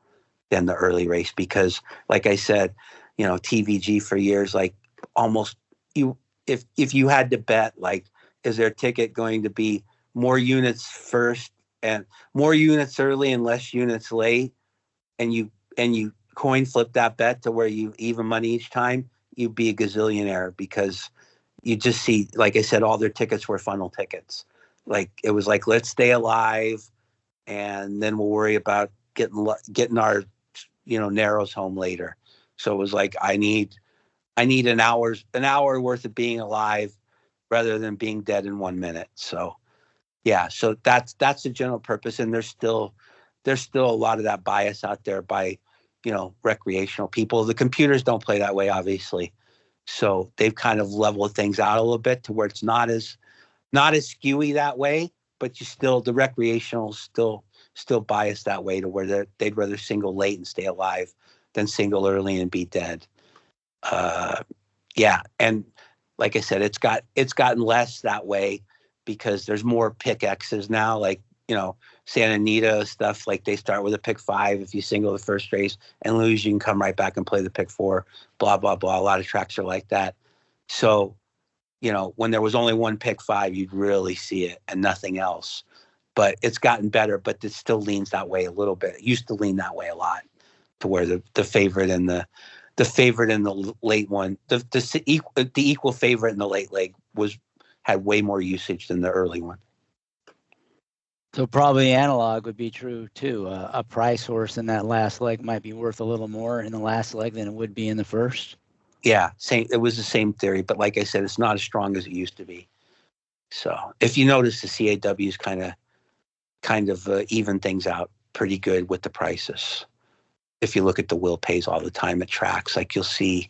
[SPEAKER 3] than the early race, because like I said, TVG for years, like almost if you had to bet, like, is their ticket going to be more units first and more units early and less units late, and you coin flip that bet to where you even money each time, you'd be a gazillionaire, because you just see, like I said, all their tickets were funnel tickets. Like, it was like, let's stay alive, and then we'll worry about getting our narrows home later. So it was like, I need an hour worth of being alive rather than being dead in 1 minute. So yeah, so that's the general purpose. And there's still a lot of that bias out there by recreational people. The computers don't play that way, obviously, so they've kind of leveled things out a little bit to where it's not as skewy that way, but the recreationals still biased that way to where they'd rather single late and stay alive than single early and be dead. Yeah, and like I said, it's gotten less that way because there's more pick X's now. Like, Santa Anita stuff, like they start with a pick 5. If you single the first race and lose, you can come right back and play the pick 4, blah, blah, blah. A lot of tracks are like that. So, when there was only one pick 5, you'd really see it and nothing else. But it's gotten better, but it still leans that way a little bit. It used to lean that way a lot, to where the favorite and the favorite in the late one, the equal favorite in the late leg had way more usage than the early one.
[SPEAKER 1] So probably analog would be true too. A price horse in that last leg might be worth a little more in the last leg than it would be in the first.
[SPEAKER 3] Yeah, it was the same theory, but like I said, it's not as strong as it used to be. So if you notice, the CAWs kind of even things out pretty good with the prices. If you look at the will pays all the time at tracks, like you'll see,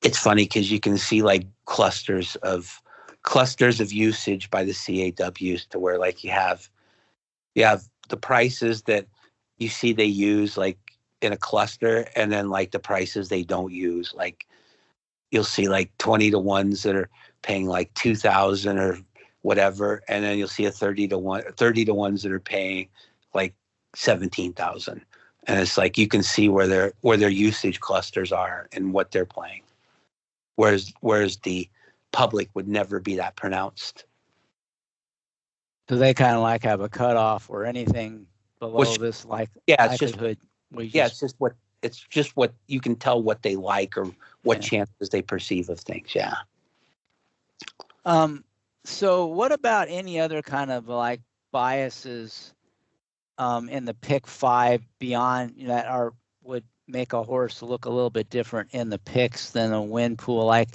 [SPEAKER 3] it's funny because you can see like clusters of usage by the CAWs, to where like you have the prices that you see they use like in a cluster, and then like the prices they don't use. Like, you'll see like 20 to 1s that are paying like 2,000 or whatever, and then you'll see 30 to 1s that are paying like 17,000. And it's like you can see where their usage clusters are and what they're playing. Whereas the public would never be that pronounced.
[SPEAKER 1] So they kind of like have a cutoff or anything below this, like, likelihood.
[SPEAKER 3] It's just what you can tell what they like or what chances they perceive of things. Yeah.
[SPEAKER 1] So what about any other kind of like biases in the pick 5 beyond that would make a horse look a little bit different in the picks than a win pool? Like,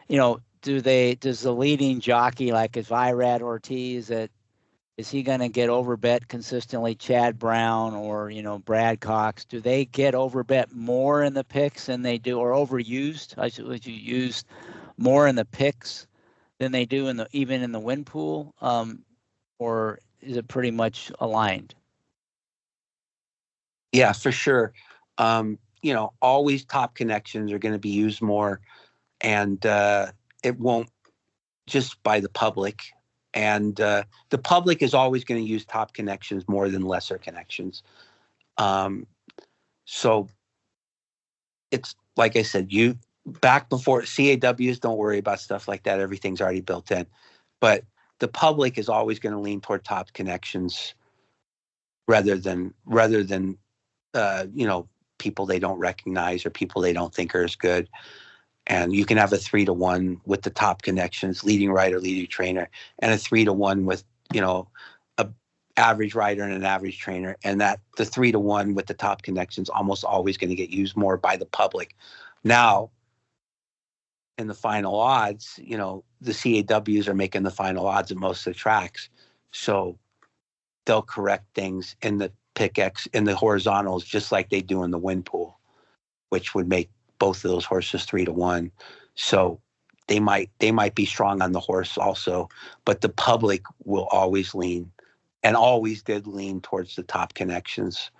[SPEAKER 1] does the leading jockey, like if Irad Ortiz, is he going to get overbet consistently? Chad Brown or Brad Cox, do they get overbet more in the picks than they do, or overused? Would you use more in the picks than they do even in the win pool, or is it pretty much aligned?
[SPEAKER 3] Yeah, for sure. Always top connections are going to be used more, and it won't just by the public. And the public is always going to use top connections more than lesser connections. So it's like I said, back before CAWs, don't worry about stuff like that. Everything's already built in. But the public is always going to lean toward top connections rather than people they don't recognize or people they don't think are as good. And you can have a 3-to-1 with the top connections, leading rider, leading trainer, and a 3-to-1 with, a average rider and an average trainer. And that the 3-to-1 with the top connections almost always going to get used more by the public. Now, in the final odds, the CAWs are making the final odds at most of the tracks. So they'll correct things in the pick X, in the horizontals, just like they do in the win pool, which would make both of those horses 3-to-1. So they might be strong on the horse also, but the public will always lean, and always did lean, towards the top connections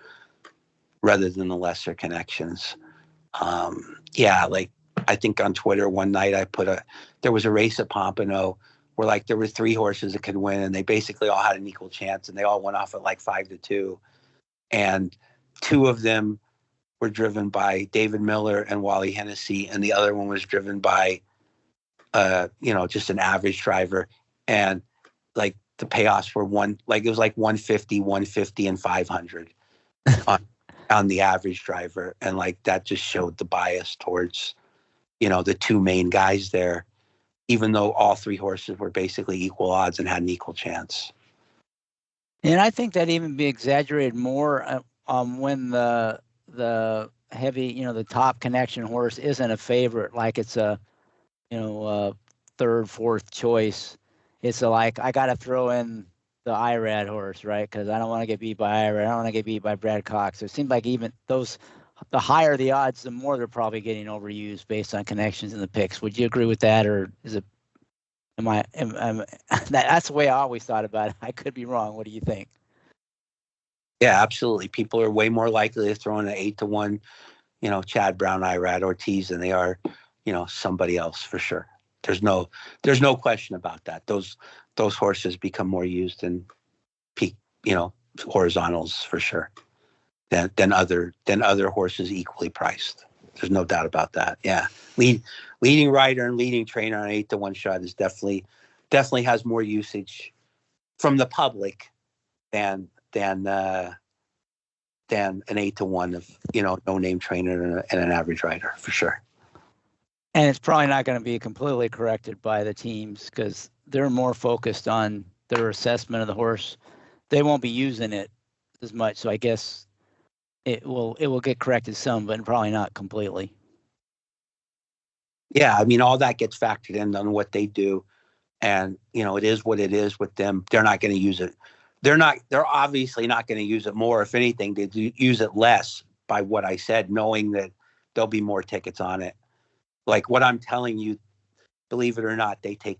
[SPEAKER 3] rather than the lesser connections. Like I think on Twitter one night there was a race at Pompano where there were 3 horses that could win, and they basically all had an equal chance, and they all went off at 5-2. And 2 of them were driven by David Miller and Wally Hennessy, and the other one was driven by, just an average driver. And the payoffs were it was 150, and 500 on the average driver. And that just showed the bias towards, the 2 main guys there, even though all 3 horses were basically equal odds and had an equal chance.
[SPEAKER 1] And I think that even be exaggerated more when the heavy, the top connection horse isn't a favorite, like it's a, third, fourth choice. It's I got to throw in the IRAD horse, right? Because I don't want to get beat by IRAD. I don't want to get beat by Brad Cox. So it seems like even those, the higher the odds, the more they're probably getting overused based on connections in the picks. Would you agree with that, or is it? That's the way I always thought about it. I could be wrong. What do you think?
[SPEAKER 3] Yeah, absolutely. People are way more likely to throw in an 8-to-1, Chad Brown, Irad Ortiz than they are, somebody else, for sure. There's no question about that. Those horses become more used in peak, horizontals for sure than other horses equally priced. There's no doubt about that. Yeah. Leading rider and leading trainer on 8-to-1 shot is definitely has more usage from the public than an 8-to-1 of, no name trainer and an average rider, for sure.
[SPEAKER 1] And it's probably not going to be completely corrected by the teams because they're more focused on their assessment of the horse. They won't be using it as much. So I guess it will get corrected some, but probably not completely.
[SPEAKER 3] Yeah, all that gets factored in on what they do. And, it is what it is with them. They're not going to use it. They're obviously not going to use it more. If anything, they use it less by what I said, knowing that there'll be more tickets on it. Like what I'm telling you, believe it or not, they take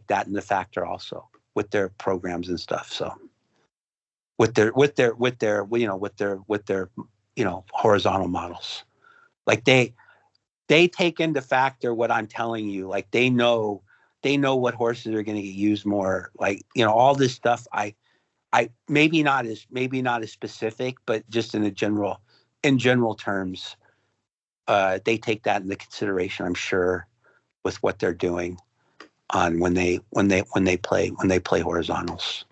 [SPEAKER 3] that into factor also with their programs and stuff. So with their horizontal models, they take into factor what I'm telling you. They know what horses are going to get used more. All this stuff. I maybe not as specific, but just in general terms, they take that into consideration, I'm sure, with what they're doing on when they play horizontals.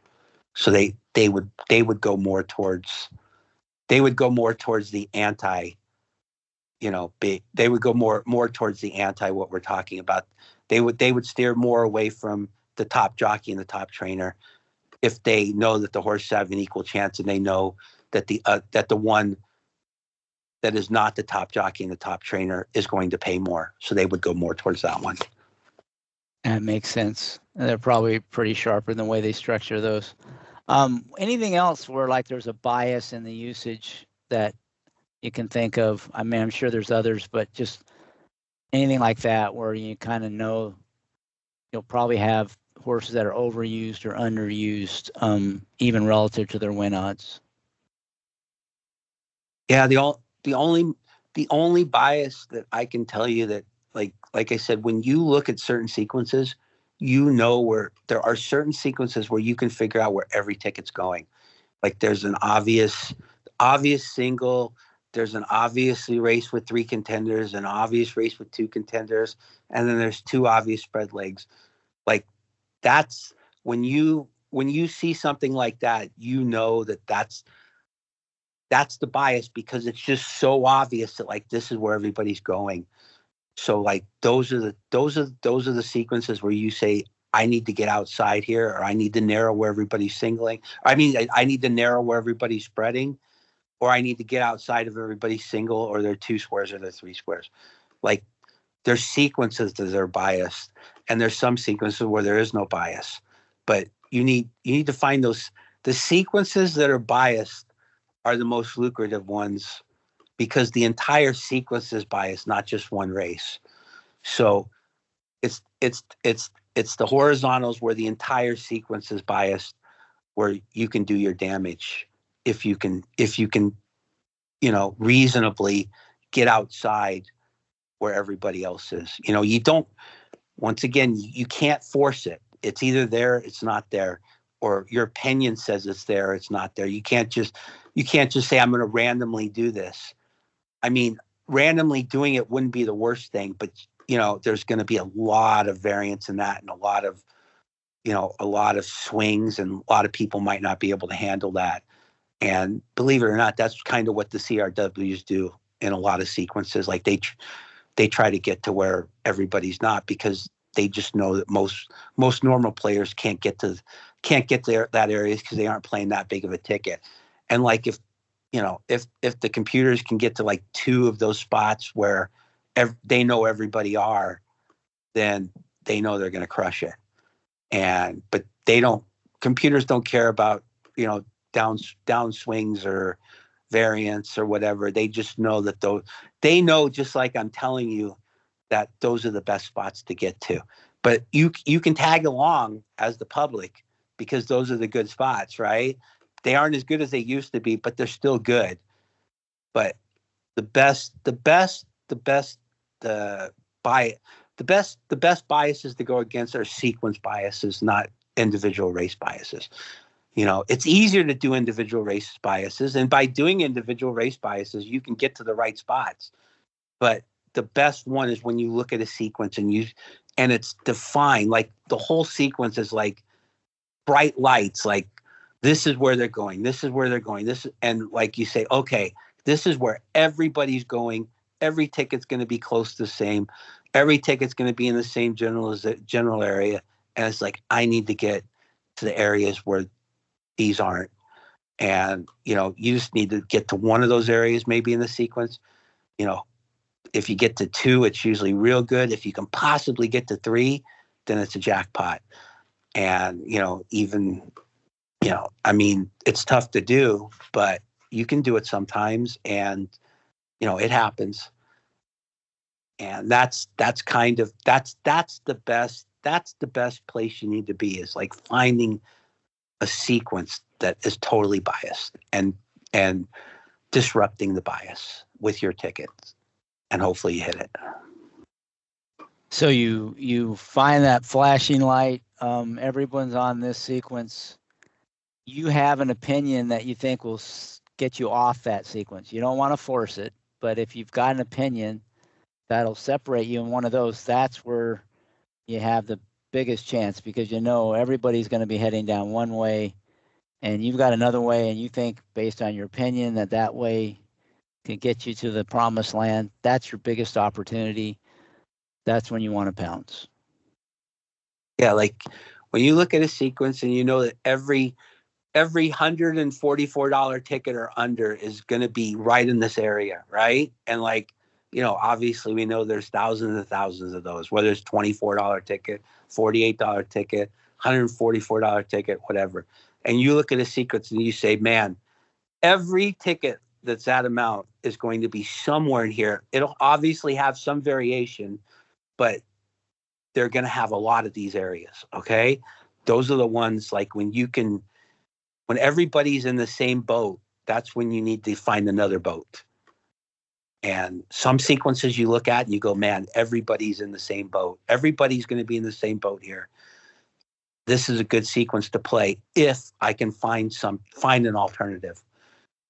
[SPEAKER 3] So they would go more towards the anti, they would go more towards the anti what we're talking about. They would steer more away from the top jockey and the top trainer if they know that the horses have an equal chance and they know that the one that is not the top jockey and the top trainer is going to pay more. So they would go more towards that one.
[SPEAKER 1] That makes sense. And they're probably pretty sharp in the way they structure those. Anything else where there's a bias in the usage that you can think of? I'm sure there's others, but just anything like that where you kind of know you'll probably have horses that are overused or underused, even relative to their win odds.
[SPEAKER 3] Yeah, the only bias that I can tell you that, like I said, when you look at certain sequences, where there are certain sequences where you can figure out where every ticket's going. There's an obvious single, there's an obviously race with 3 contenders, an obvious race with 2 contenders, and then there's 2 obvious spread legs. That's when you see something like that, that's that's the bias, because it's just so obvious that like this is where everybody's going. So like those are the sequences where you say, I need to get outside here, or I need to narrow where everybody's singling. I need to narrow where everybody's spreading, or I need to get outside of everybody's single, or their 2 squares or their 3 squares. Like there's sequences that are biased, and there's some sequences where there is no bias. But you need to find the sequences that are biased are the most lucrative ones, because the entire sequence is biased, not just one race. So it's the horizontals where the entire sequence is biased, where you can do your damage if you can reasonably get outside where everybody else is. You don't, once again, you can't force it. It's either there, it's not there, or your opinion says it's there, it's not there. You can't just say, I'm going to randomly do this. I mean, randomly doing it wouldn't be the worst thing, but there's going to be a lot of variance in that, and a lot of swings, and a lot of people might not be able to handle that. And believe it or not, that's kind of what the CRWs do in a lot of sequences. Like they try to get to where everybody's not, because they just know that most normal players can't get there that area, because they aren't playing that big of a ticket. And like if the computers can get to like 2 of those spots where they know everybody are, then they know they're going to crush it. But computers don't care about down swings or variance or whatever. They just know that they know, just like I'm telling you, that those are the best spots to get to. But you can tag along as the public, because those are the good spots, right? They aren't as good as they used to be, but they're still good. But the best biases to go against are sequence biases, not individual race biases. It's easier to do individual race biases, and by doing individual race biases, you can get to the right spots. But the best one is when you look at a sequence and it's defined, like the whole sequence is like bright lights, like this is where they're going, this is where they're going, and like you say, okay, this is where everybody's going. Every ticket's going to be close to the same. Every ticket's going to be in the same general area. And it's like, I need to get to the areas where these aren't. And, you just need to get to one of those areas, maybe in the sequence. If you get to 2, it's usually real good. If you can possibly get to 3, then it's a jackpot. And, it's tough to do, but you can do it sometimes, and, it happens. And that's the best place you need to be, is like finding a sequence that is totally biased and disrupting the bias with your tickets, and hopefully you hit it.
[SPEAKER 1] So you find that flashing light, everyone's on this sequence. You have an opinion that you think will get you off that sequence. You don't want to force it, but if you've got an opinion that'll separate you in one of those, that's where you have the biggest chance, because everybody's going to be heading down one way, and you've got another way, and you think, based on your opinion, that way can get you to the promised land. That's your biggest opportunity. That's when you want to pounce.
[SPEAKER 3] Yeah, like when you look at a sequence and you know that every $144 ticket or under is going to be right in this area, right? And like, obviously we know there's thousands and thousands of those, whether it's $24 ticket, $48 ticket, $144 ticket, whatever. And you look at a sequence and you say, man, every ticket that's that amount is going to be somewhere in here. It'll obviously have some variation, but they're going to have a lot of these areas. Okay. Those are the ones, like when everybody's in the same boat, that's when you need to find another boat. And some sequences you look at and you go, man, everybody's in the same boat. Everybody's going to be in the same boat here. This is a good sequence to play if I can find an alternative.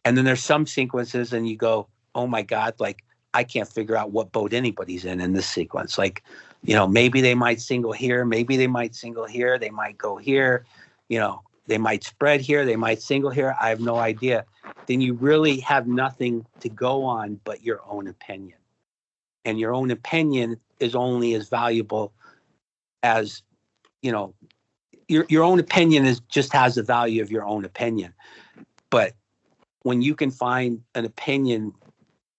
[SPEAKER 3] And then there's some sequences and you go, oh my God, like I can't figure out what boat anybody's in this sequence. Like, maybe they might single here, maybe they might single here, they might go here, They might spread here. They might single here. I have no idea. Then you really have nothing to go on but your own opinion. And your own opinion is only as valuable as, your own opinion just has the value of your own opinion. But when you can find an opinion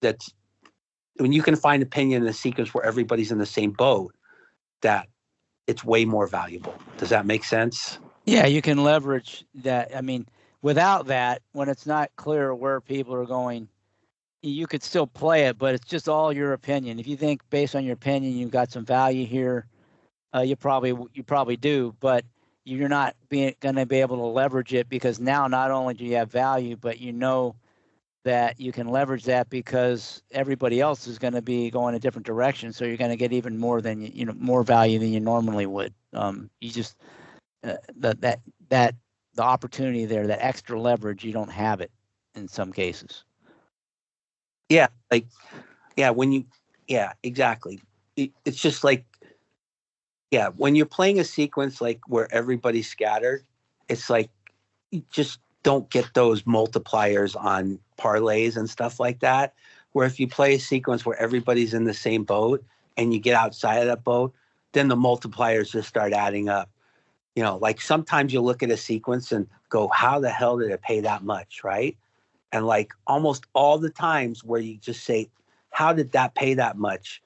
[SPEAKER 3] in a sequence where everybody's in the same boat, that it's way more valuable. Does that make sense?
[SPEAKER 1] Yeah, you can leverage that. I mean, without that, when it's not clear where people are going, you could still play it, but it's just all your opinion. If you think based on your opinion you've got some value here, you probably do, but you're not going to be able to leverage it, because now not only do you have value, but you know that you can leverage that because everybody else is going to be going a different direction. So you're going to get even more than more value than you normally would. You just the opportunity there, that extra leverage, you don't have it in some cases.
[SPEAKER 3] Yeah, exactly. It's just like, when you're playing a sequence like where everybody's scattered, it's like you just don't get those multipliers on parlays and stuff like that. Where if you play a sequence where everybody's in the same boat and you get outside of that boat, then the multipliers just start adding up. Like sometimes you look at a sequence and go, how the hell did it pay that much, right? And like almost all the times where you just say, how did that pay that much?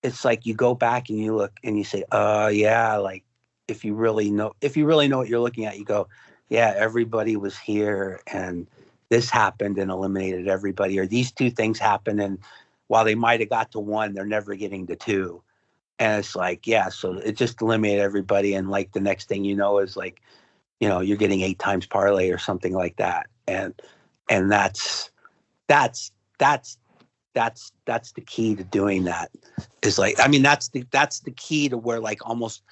[SPEAKER 3] It's like you go back and you look and you say, yeah, like if you really know what you're looking at, you go, yeah, everybody was here and this happened and eliminated everybody, or these two things happened, and while they might have got to one, they're never getting to two. And it's like, yeah, so it just eliminated everybody, and like the next thing you know is like, you're getting 8 times parlay or something like that. And that's the key to doing that. Is like, I mean, that's the key to where like almost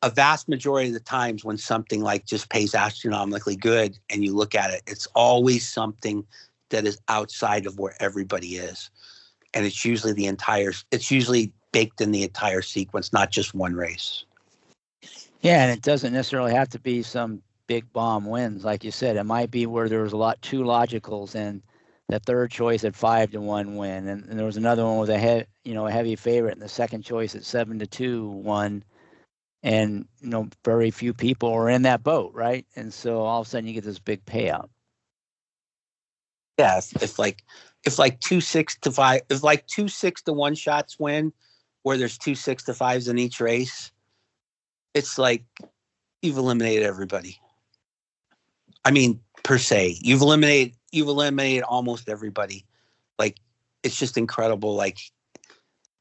[SPEAKER 3] a vast majority of the times when something like just pays astronomically good and you look at it, it's always something that is outside of where everybody is. And it's usually baked in the entire sequence, not just one race.
[SPEAKER 1] Yeah, and it doesn't necessarily have to be some big bomb wins. Like you said, it might be where there was two logicals and the third choice at 5-1 win. And there was another one with a heavy favorite, and the second choice at 7-2 won. And, very few people are in that boat, right? And so all of a sudden you get this big payout.
[SPEAKER 3] Yeah, if 2 6-5, if like 2 6-1 shots win, where there's 2 6-5s in each race, it's like you've eliminated everybody. I mean, per se, you've eliminated almost everybody. Like, it's just incredible, like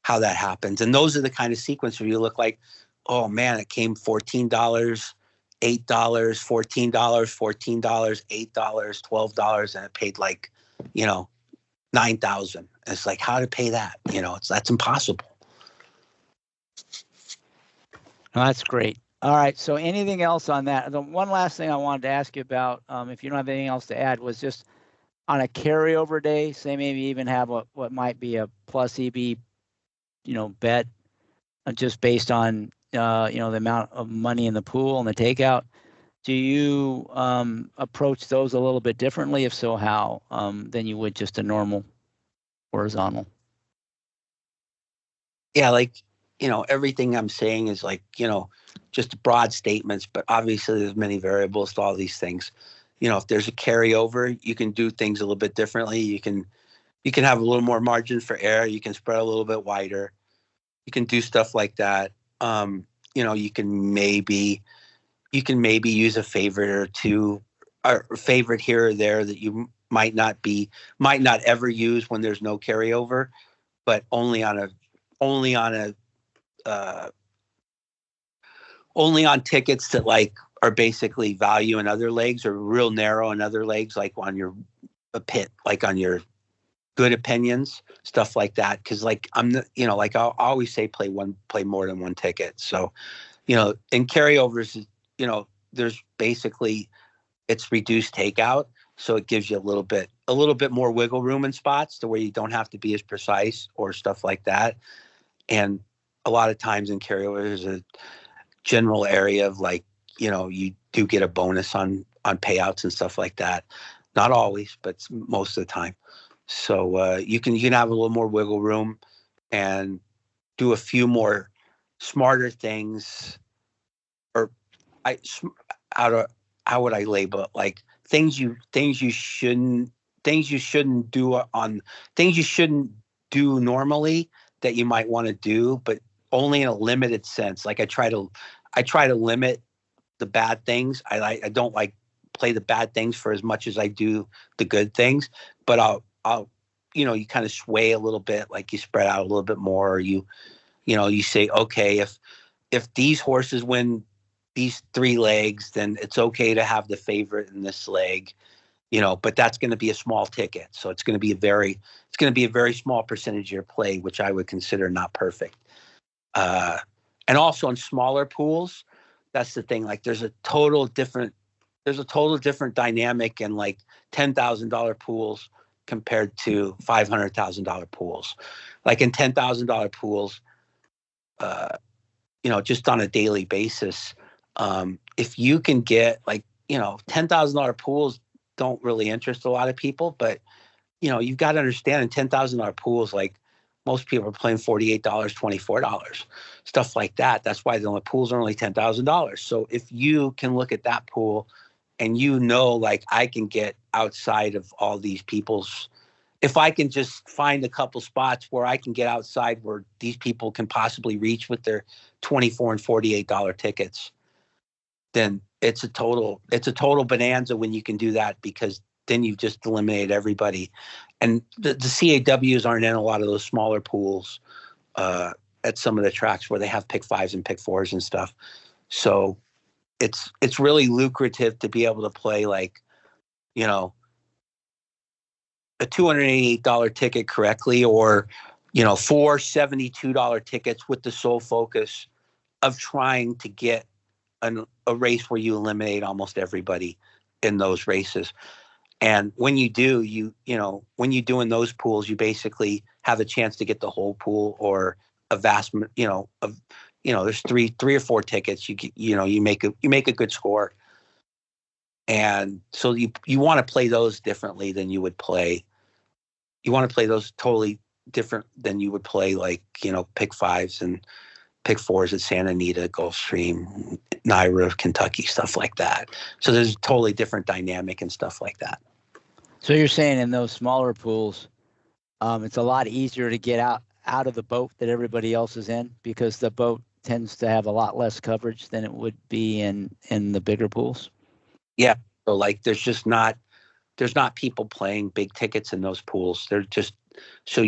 [SPEAKER 3] how that happens. And those are the kind of sequences where you look like, oh man, it came $14, $8, $14, $14, $8, $12, and it paid like, $9,000. It's like, how to pay that? That's impossible.
[SPEAKER 1] Oh, that's great. All right. So anything else on that? The one last thing I wanted to ask you about, if you don't have anything else to add, was just on a carryover day, say maybe even have what might be a plus EB, bet, just based on the amount of money in the pool and the takeout. Do you approach those a little bit differently? If so, how than you would just a normal horizontal?
[SPEAKER 3] Yeah, like, everything I'm saying is like, just broad statements, but obviously there's many variables to all these things. If there's a carryover, you can do things a little bit differently. You can have a little more margin for error. You can spread a little bit wider. You can do stuff like that. You can maybe use a favorite or two, or a favorite here or there that you might not ever use when there's no carryover, but only on tickets that like are basically value in other legs or real narrow in other legs, like on your like on your good opinions, stuff like that. Cause like I'll always say play more than one ticket. So, in carryovers, there's basically it's reduced takeout. So it gives you a little bit more wiggle room in spots to where you don't have to be as precise or stuff like that. And a lot of times in carryovers, there's a general area of like, you do get a bonus on payouts and stuff like that. Not always, but most of the time. So you can have a little more wiggle room and do a few more smarter things, or how would I label it? Like things you shouldn't do normally that you might want to do, but only in a limited sense. Like I try to limit the bad things. I don't like play the bad things for as much as I do the good things, but I'll you kind of sway a little bit, like you spread out a little bit more, or you say, okay, if these horses win these 3 legs, then it's okay to have the favorite in this leg, but that's going to be a small ticket. So it's going to be a very small percentage of your play, which I would consider not perfect. And also in smaller pools, that's the thing. Like there's a total different dynamic in like $10,000 pools compared to $500,000 pools. Like in $10,000 pools, just on a daily basis, if you can get $10,000 pools don't really interest a lot of people, but you've got to understand in $10,000 pools, like most people are playing $48, $24, stuff like that. That's why the pools are only $10,000. So if you can look at that pool and like I can get outside of all these people's, if I can just find a couple spots where I can get outside where these people can possibly reach with their $24 and $48 tickets, then it's a total bonanza when you can do that, because then you've just eliminated everybody. And the CAWs aren't in a lot of those smaller pools at some of the tracks where they have pick 5s and pick 4s and stuff. So it's really lucrative to be able to play like, a $288 ticket correctly, or, 4 $72 tickets with the sole focus of trying to get a race where you eliminate almost everybody in those races. And when you do, when you do in those pools, you basically have a chance to get the whole pool, or a vast, there's three or 4 tickets. You make a good score. And so you want to play those differently than you would play. You want to play those totally different than you would play like, pick 5s and pick 4s at Santa Anita, Gulfstream, Naira, Kentucky, stuff like that. So there's a totally different dynamic and stuff like that.
[SPEAKER 1] So you're saying in those smaller pools, it's a lot easier to get out of the boat that everybody else is in, because the boat tends to have a lot less coverage than it would be in the bigger pools?
[SPEAKER 3] Yeah. So like there's not people playing big tickets in those pools. They're just, so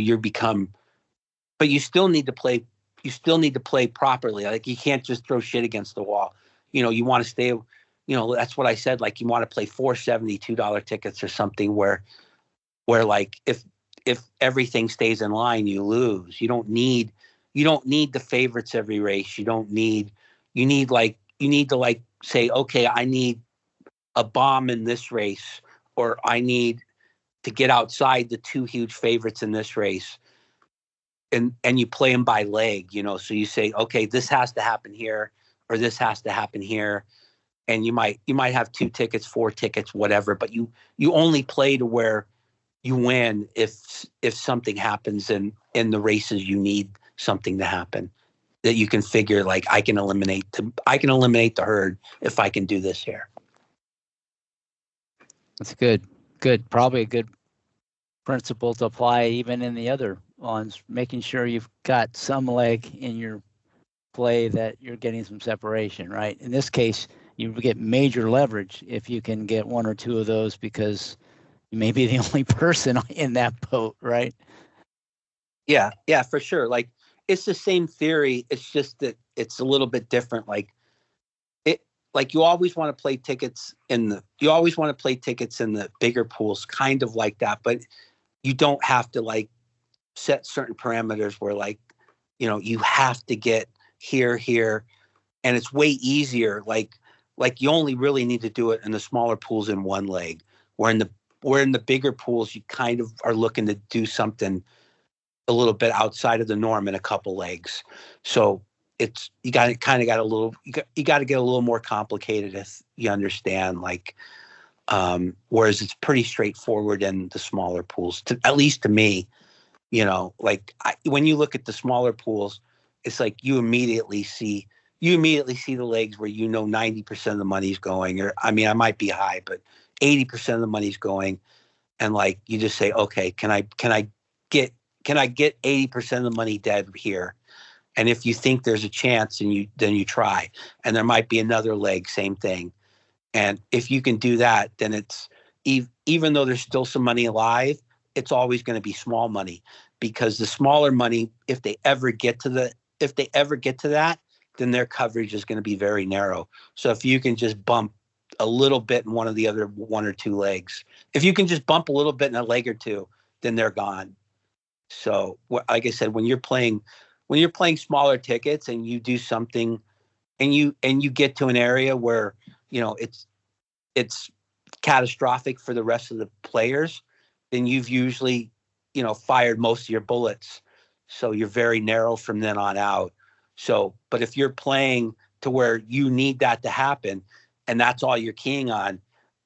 [SPEAKER 3] but you still need to play properly. Like you can't just throw shit against the wall. You want to stay, that's what I said. Like you want to play 4 $72 tickets or something where like if everything stays in line, you lose. You don't need the favorites every race. You need to like say, okay, I need a bomb in this race, or I need to get outside the 2 huge favorites in this race. And you play them by leg, so you say, okay, this has to happen here, or this has to happen here. And you might have 2 tickets, 4 tickets, whatever, but you only play to where you win if something happens in the races you need something to happen, that you can figure like I can eliminate the herd if I can do this here.
[SPEAKER 1] That's good. Probably a good principle to apply even in the other ones, making sure you've got some leg in your play that you're getting some separation, right? In this case, you get major leverage if you can get 1 or 2 of those, because you may be the only person in that boat, right?
[SPEAKER 3] Yeah, for sure. Like it's the same theory. It's just that it's a little bit different. Like you always want to play tickets in the bigger pools, kind of like that, but you don't have to like set certain parameters where like, you have to get here, and it's way easier. Like you only really need to do it in the smaller pools in 1 leg, where in the bigger pools, you kind of are looking to do something a little bit outside of the norm in a couple legs. So it's you got to kind of got a little you got to get a little more complicated if you understand, like, whereas it's pretty straightforward in the smaller pools, at least to me. Like when you look at the smaller pools, it's like you immediately see the legs where 90% of the money's going, or I mean, I might be high, but 80% of the money's going, and like you just say, okay, can I get 80% of the money dead here? And if you think there's a chance, and then you try, and there might be another leg, same thing. And if you can do that, then it's even though there's still some money alive, it's always going to be small money, because the smaller money, if they ever get to that, then their coverage is going to be very narrow. So if you can just bump a little bit in one of the other one or two legs, if you can just bump a little bit in a leg or two, then they're gone. So like I said, when you're playing smaller tickets and you do something, and you get to an area where it's catastrophic for the rest of the players, then you've usually fired most of your bullets, so you're very narrow from then on out. So, but if you're playing to where you need that to happen, and that's all you're keying on,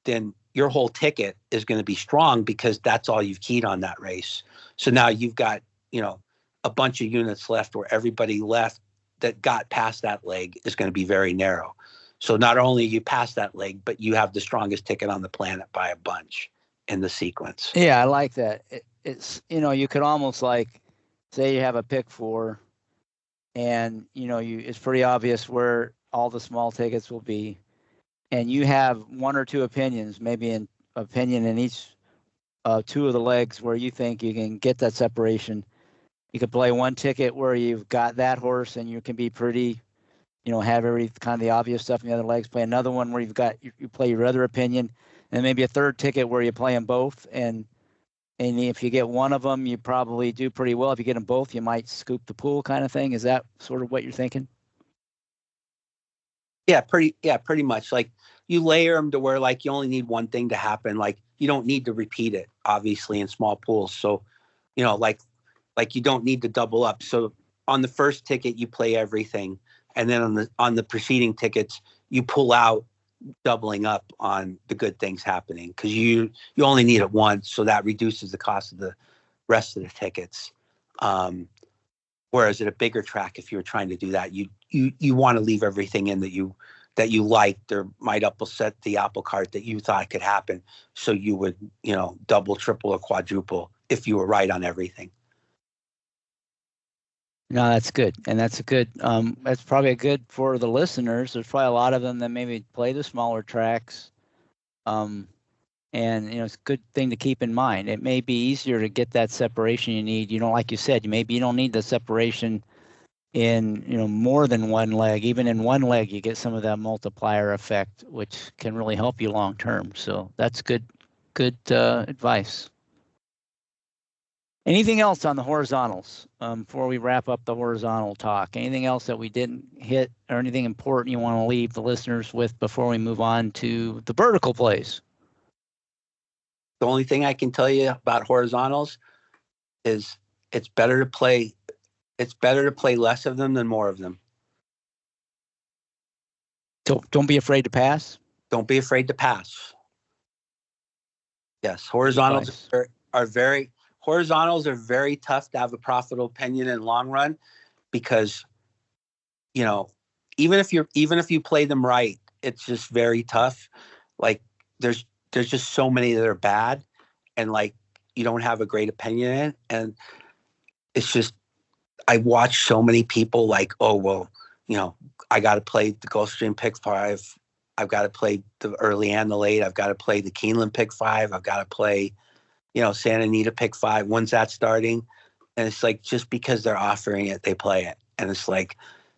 [SPEAKER 3] then your whole ticket is going to be strong, because that's all you've keyed on that race. So now you've got a bunch of units left, where everybody left that got past that leg is going to be very narrow. So not only you pass that leg, but you have the strongest ticket on the planet by a bunch in the sequence.
[SPEAKER 1] Yeah, I like that. It's you could almost, like, say you have a pick 4, and it's pretty obvious where all the small tickets will be, and you have one or two opinions, maybe an opinion in each 2 of the legs where you think you can get that separation. You could play one ticket where you've got that horse and you can be pretty, have every kind of the obvious stuff in the other legs. Play another one where you play your other opinion, and maybe a third ticket where you play them both. And if you get one of them, you probably do pretty well. If you get them both, you might scoop the pool, kind of thing. Is that sort of what you're thinking?
[SPEAKER 3] Yeah, pretty much. Like, you layer them to where, like, you only need one thing to happen. Like, you don't need to repeat it, obviously, in small pools. So, like you don't need to double up. So on the first ticket, you play everything, and then on the preceding tickets, you pull out, doubling up on the good things happening, because you only need it once, so that reduces the cost of the rest of the tickets. Whereas at a bigger track, if you're trying to do that, you want to leave everything in that you liked, or might upset the apple cart that you thought could happen, so you would double, triple, or quadruple if you were right on everything.
[SPEAKER 1] No, that's good. And that's that's probably a good for the listeners. There's probably a lot of them that maybe play the smaller tracks. And, it's a good thing to keep in mind. It may be easier to get that separation you need. Like you said, maybe you don't need the separation in, more than one leg. Even in one leg, you get some of that multiplier effect, which can really help you long term. So that's good advice. Anything else on the horizontals before we wrap up the horizontal talk? Anything else that we didn't hit, or anything important you want to leave the listeners with before we move on to the vertical plays?
[SPEAKER 3] The only thing I can tell you about horizontals is it's better to play less of them than more of them.
[SPEAKER 1] Don't be afraid to pass.
[SPEAKER 3] Don't be afraid to pass. Yes, horizontals are very tough to have a profitable opinion in long run, because even if you play them right, it's just very tough. Like, there's just so many that are bad, and like you don't have a great opinion in, and it's just, I watch so many people like, oh well, I got to play the Gulfstream pick 5, I've got to play the early and the late, I've got to play the Keeneland pick 5, I've got to play Santa Anita pick 5. When's that starting? And it's like, just because they're offering it, they play it. And it's like,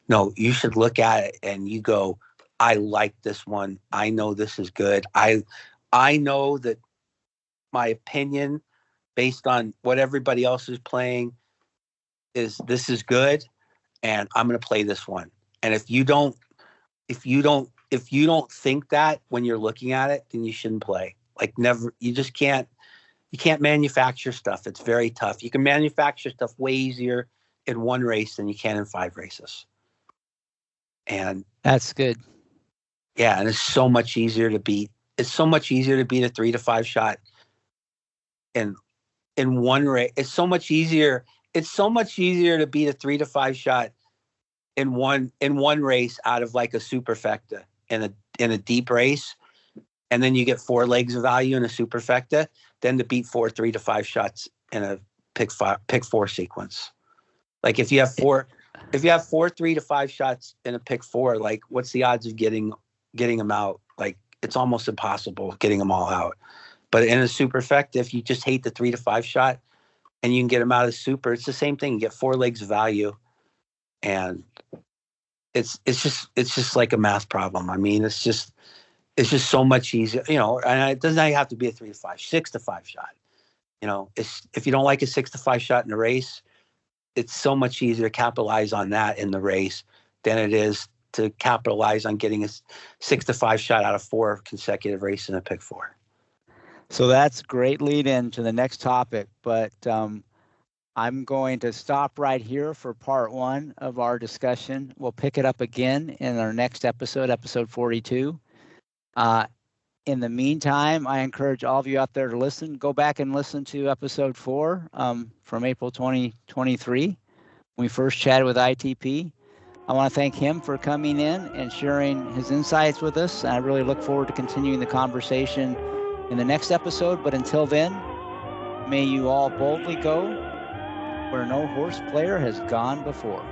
[SPEAKER 3] no, you should look at it and you go, I like this one. I know this is good. I know that my opinion, based on what everybody else is playing, is this is good, and I'm going to play this one. And if you don't think that when you're looking at it, then you shouldn't play. Like, never. You just can't. You can't manufacture stuff. It's very tough. You can manufacture stuff way easier in one race than you can in 5 races. And
[SPEAKER 1] that's good.
[SPEAKER 3] Yeah, and it's so much easier to beat. It's so much easier to beat a 3 to 5 shot in one race. It's so much easier. It's so much easier to beat a 3 to 5 shot in one race out of like a superfecta in a deep race, and then you get 4 legs of value in a superfecta, than to beat 4 3 to 5 shots in a pick 4 sequence. Like if you have 4 3 to 5 shots in a pick 4, like what's the odds of getting them out? Like it's almost impossible getting them all out. But in a superfecta, if you just hate the 3 to 5 shot and you can get them out of super, it's the same thing. You get 4 legs of value, and it's just like a math problem. I mean, it's just so much easier, and it doesn't have to be a 3 to 5, 6 to 5 shot. If you don't like a 6 to 5 shot in a race, it's so much easier to capitalize on that in the race than it is to capitalize on getting a 6 to 5 shot out of 4 consecutive races in a pick 4.
[SPEAKER 1] So that's great lead into the next topic, but I'm going to stop right here for part 1 of our discussion. We'll pick it up again in our next episode 42. In the meantime, I encourage all of you out there to listen. Go back and listen to episode 4 from April 2023. We first chatted with ITP. I want to thank him for coming in and sharing his insights with us. I really look forward to continuing the conversation in the next episode. But until then, may you all boldly go where no horse player has gone before.